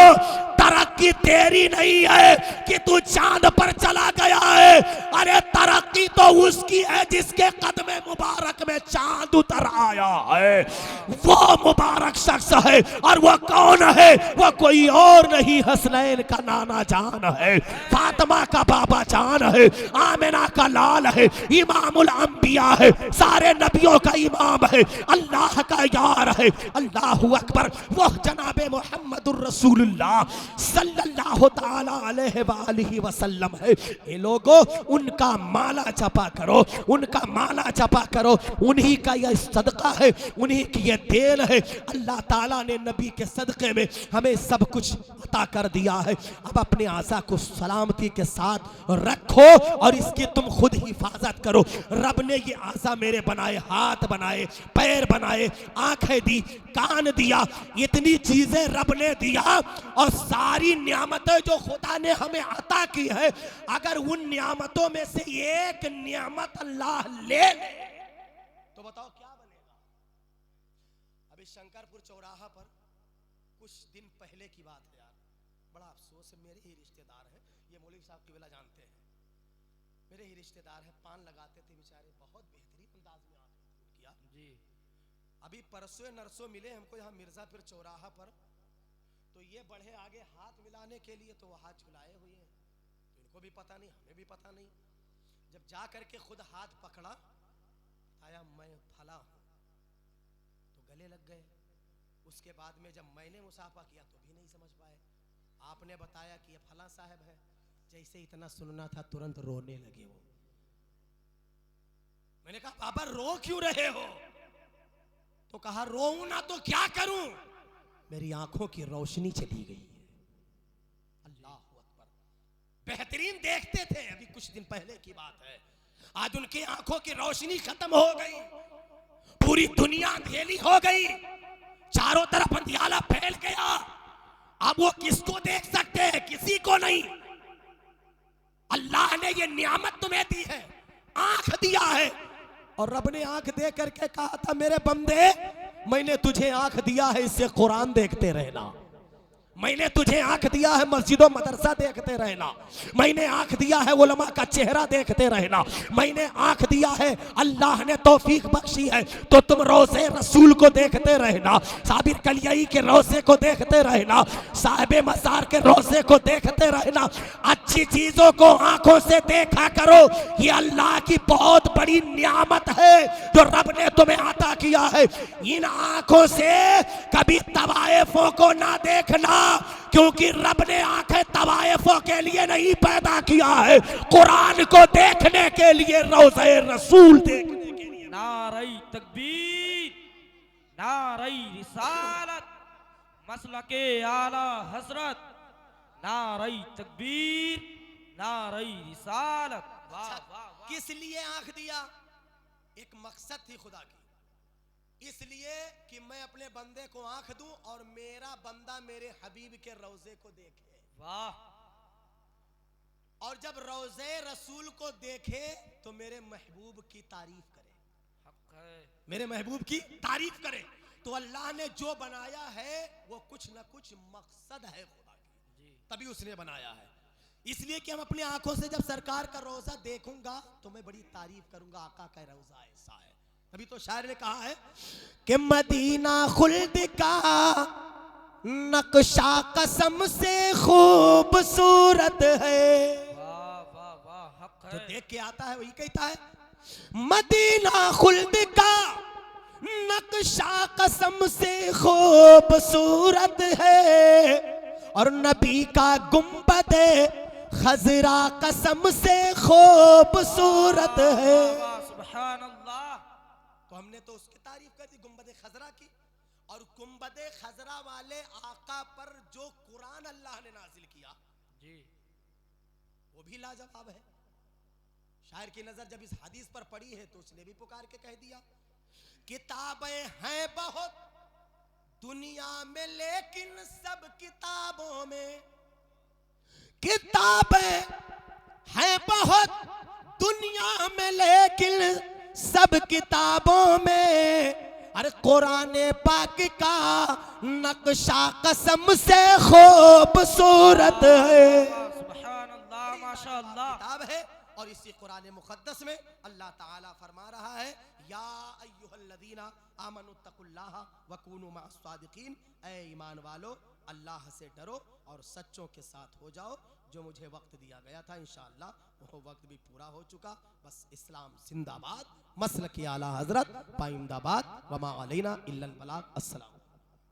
तरक्की तेरी नहीं है कि तू चांद पर चला गया है, अरे तरक्की तो उसकी है जिसके कदमे मुबारक में चांद उतर आया है। वो मुबारक शख्स है, और वो कौन है? वो कोई और नहीं, हसनैन का नाना जान है, फातिमा का बाबा जान है, आमिना का लाल है, इमामुल अंबिया है, सारे नबियों का इमाम है, अल्लाह का यार है। अल्लाहु अकबर। वो जनाबे मुहम्मदुर रसूलुल्लाह सल्लल्लाहु ताला अलैहि वसल्लम है। ये लोगों, उनका माला जपा करो, उनका माला जपा करो, उन्हीं का यह सदका है, उन्हीं की यह देन है। अल्लाह ताला ने नबी के सदके में हमें सब कुछ अता कर दिया है। अब अपने आज़ा को सलामती के साथ रखो और इसकी तुम खुद हिफाजत करो। रब ने ये आज़ा मेरे बनाए, हाथ बनाए, पैर बनाए, आंखें दी, कान दिया, इतनी चीजें रब ने दिया, और सारी नियामतें जो खुदा ने हमें अता की है, अगर उन नियामतों में से एक नियामत अल्लाह ले तो बताओ क्या बनेगा। अभी शंकरपुर चौराहा पर कुछ दिन पहले की बात है यार, बड़ा अफसोस है, मेरे ही रिश्तेदार हैं, ये मौलवी साहब की वेला जानते हैं, मेरे ही रिश्तेदार हैं, पान लगाते थे बेचारे, बहुत बेहतरीन अंदाज में आंख किया जी। अभी परसों नरसों मिले हमको यहाँ मिर्जापुर चौराहा पर, तो ये बढ़े आगे हाथ मिलाने के लिए, तो वो हाथ झुलाए हुए हैं, तो इनको भी पता नहीं, हमें भी पता नहीं। जब जा करके खुद हाथ पकड़ा, बताया मैं फला हूँ, तो गले लग गए। उसके बाद में जब मैंने मुसाफा किया तो भी नहीं समझ पाए। आपने बताया कि ये फला साहब है, जैसे इतना सुनना था तुरंत रोने लगे वो। मैंने कहा बाबा रो क्यों रहे हो? तो कहा रोऊं ना तो क्या करूं, मेरी आंखों की रोशनी चली गई है। अल्लाह अकबर। बेहतरीन देखते थे, अभी कुछ दिन पहले की बात है, आज उनकी आंखों की रोशनी खत्म हो गई, पूरी दुनिया अंधेरी हो गई, चारों तरफ अंधियाला फैल गया। अब वो किसको देख सकते हैं? किसी को नहीं। अल्लाह ने ये नियामत तुम्हें दी है, आंख दिया है, और रब ने आंख दे करके कहा था मेरे बंदे, मैंने तुझे आंख दिया है इससे कुरान देखते रहना, मैंने तुझे आंख दिया है मस्जिदों मदरसा देखते रहना, मैंने आंख दिया है उलमा का चेहरा देखते रहना, मैंने आंख दिया है, अल्लाह ने तौफीक बख्शी है तो तुम रोज़े रसूल को देखते रहना, साबिर कलियाई के रोज़े को देखते रहना, साहिबे मज़ार के रोज़े को देखते रहना। अच्छी चीजों को आंखों से देखा करो, ये अल्लाह की बहुत बड़ी नियामत है जो रब ने तुम्हें अता किया है। इन आंखों से कभी तवायफों को ना देखना, क्योंकि रब ने आंखें तवायफों के लिए नहीं पैदा किया है, कुरान को देखने के लिए, रोज़े रसूल देखने के लिए। नारे तकबीर, नारे रिसालत, मसलके आला हजरत, नारे तकबीर, नारे रिसालत। वाह वाह वाह। किस लिए आंख दिया? एक मकसद थी खुदा की, इसलिए कि मैं अपने बंदे को आंख दूं और मेरा बंदा मेरे हबीब के रोजे को देखे। वाह। और जब रोजे रसूल को देखे तो मेरे महबूब की तारीफ करे, हक है, मेरे महबूब की तारीफ करे। तो अल्लाह ने जो बनाया है वो कुछ न कुछ मकसद है खुदा की, तभी उसने बनाया है। इसलिए कि हम अपनी आंखों से जब सरकार का रोजा देखूंगा तो मैं बड़ी तारीफ करूंगा, आका का रोजा ऐसा है। अभी तो शायर ने कहा है कि मदीना खुल्द का नक्शा कसम से खूबसूरत है। वाह वाह वाह, हक जो है। देख के आता है वही कहता है। मदीना खुल्द का नक्शा कसम से खूबसूरत है, और नबी का गुंबद खजरा कसम से खूबसूरत है। वाह, सुभान अल्लाह। तो हमने तो उसकी तारीफ कर दी गुंबद खजरा की, और गुंबद खजरा वाले आका पर जो कुरान अल्लाह ने नाजिल किया जी वो भी लाजवाब है। शायर की नजर जब इस हदीस पर पड़ी है तो उसने भी पुकार के कह दिया, किताबें हैं बहुत दुनिया में लेकिन सब किताबों में, किताबें हैं बहुत दुनिया में लेकिन सब किताबों में, अरे कुरान पाक का नक्शा कसम से खूबसूरत है। वाह, सुभान अल्लाह, माशाअल्लाह। किताब है, और इसी कुरान मुक़द्दस में अल्लाह ताला फरमा रहा है, या अय्युहल्लज़ीना आमनुत्तकुल्लाह वकूनू मअस्सादिकीन, ऐ ईमान वालो अल्लाह से डरो और सच्चों के साथ हो जाओ। जो मुझे वक्त दिया गया था इंशाअल्लाह वो वक्त भी पूरा हो चुका। बस इस्लाम जिंदाबाद, मसलक आला हजरत पाइंदाबाद, वमा अलैना इल्लल बलाग। अस्सलाम।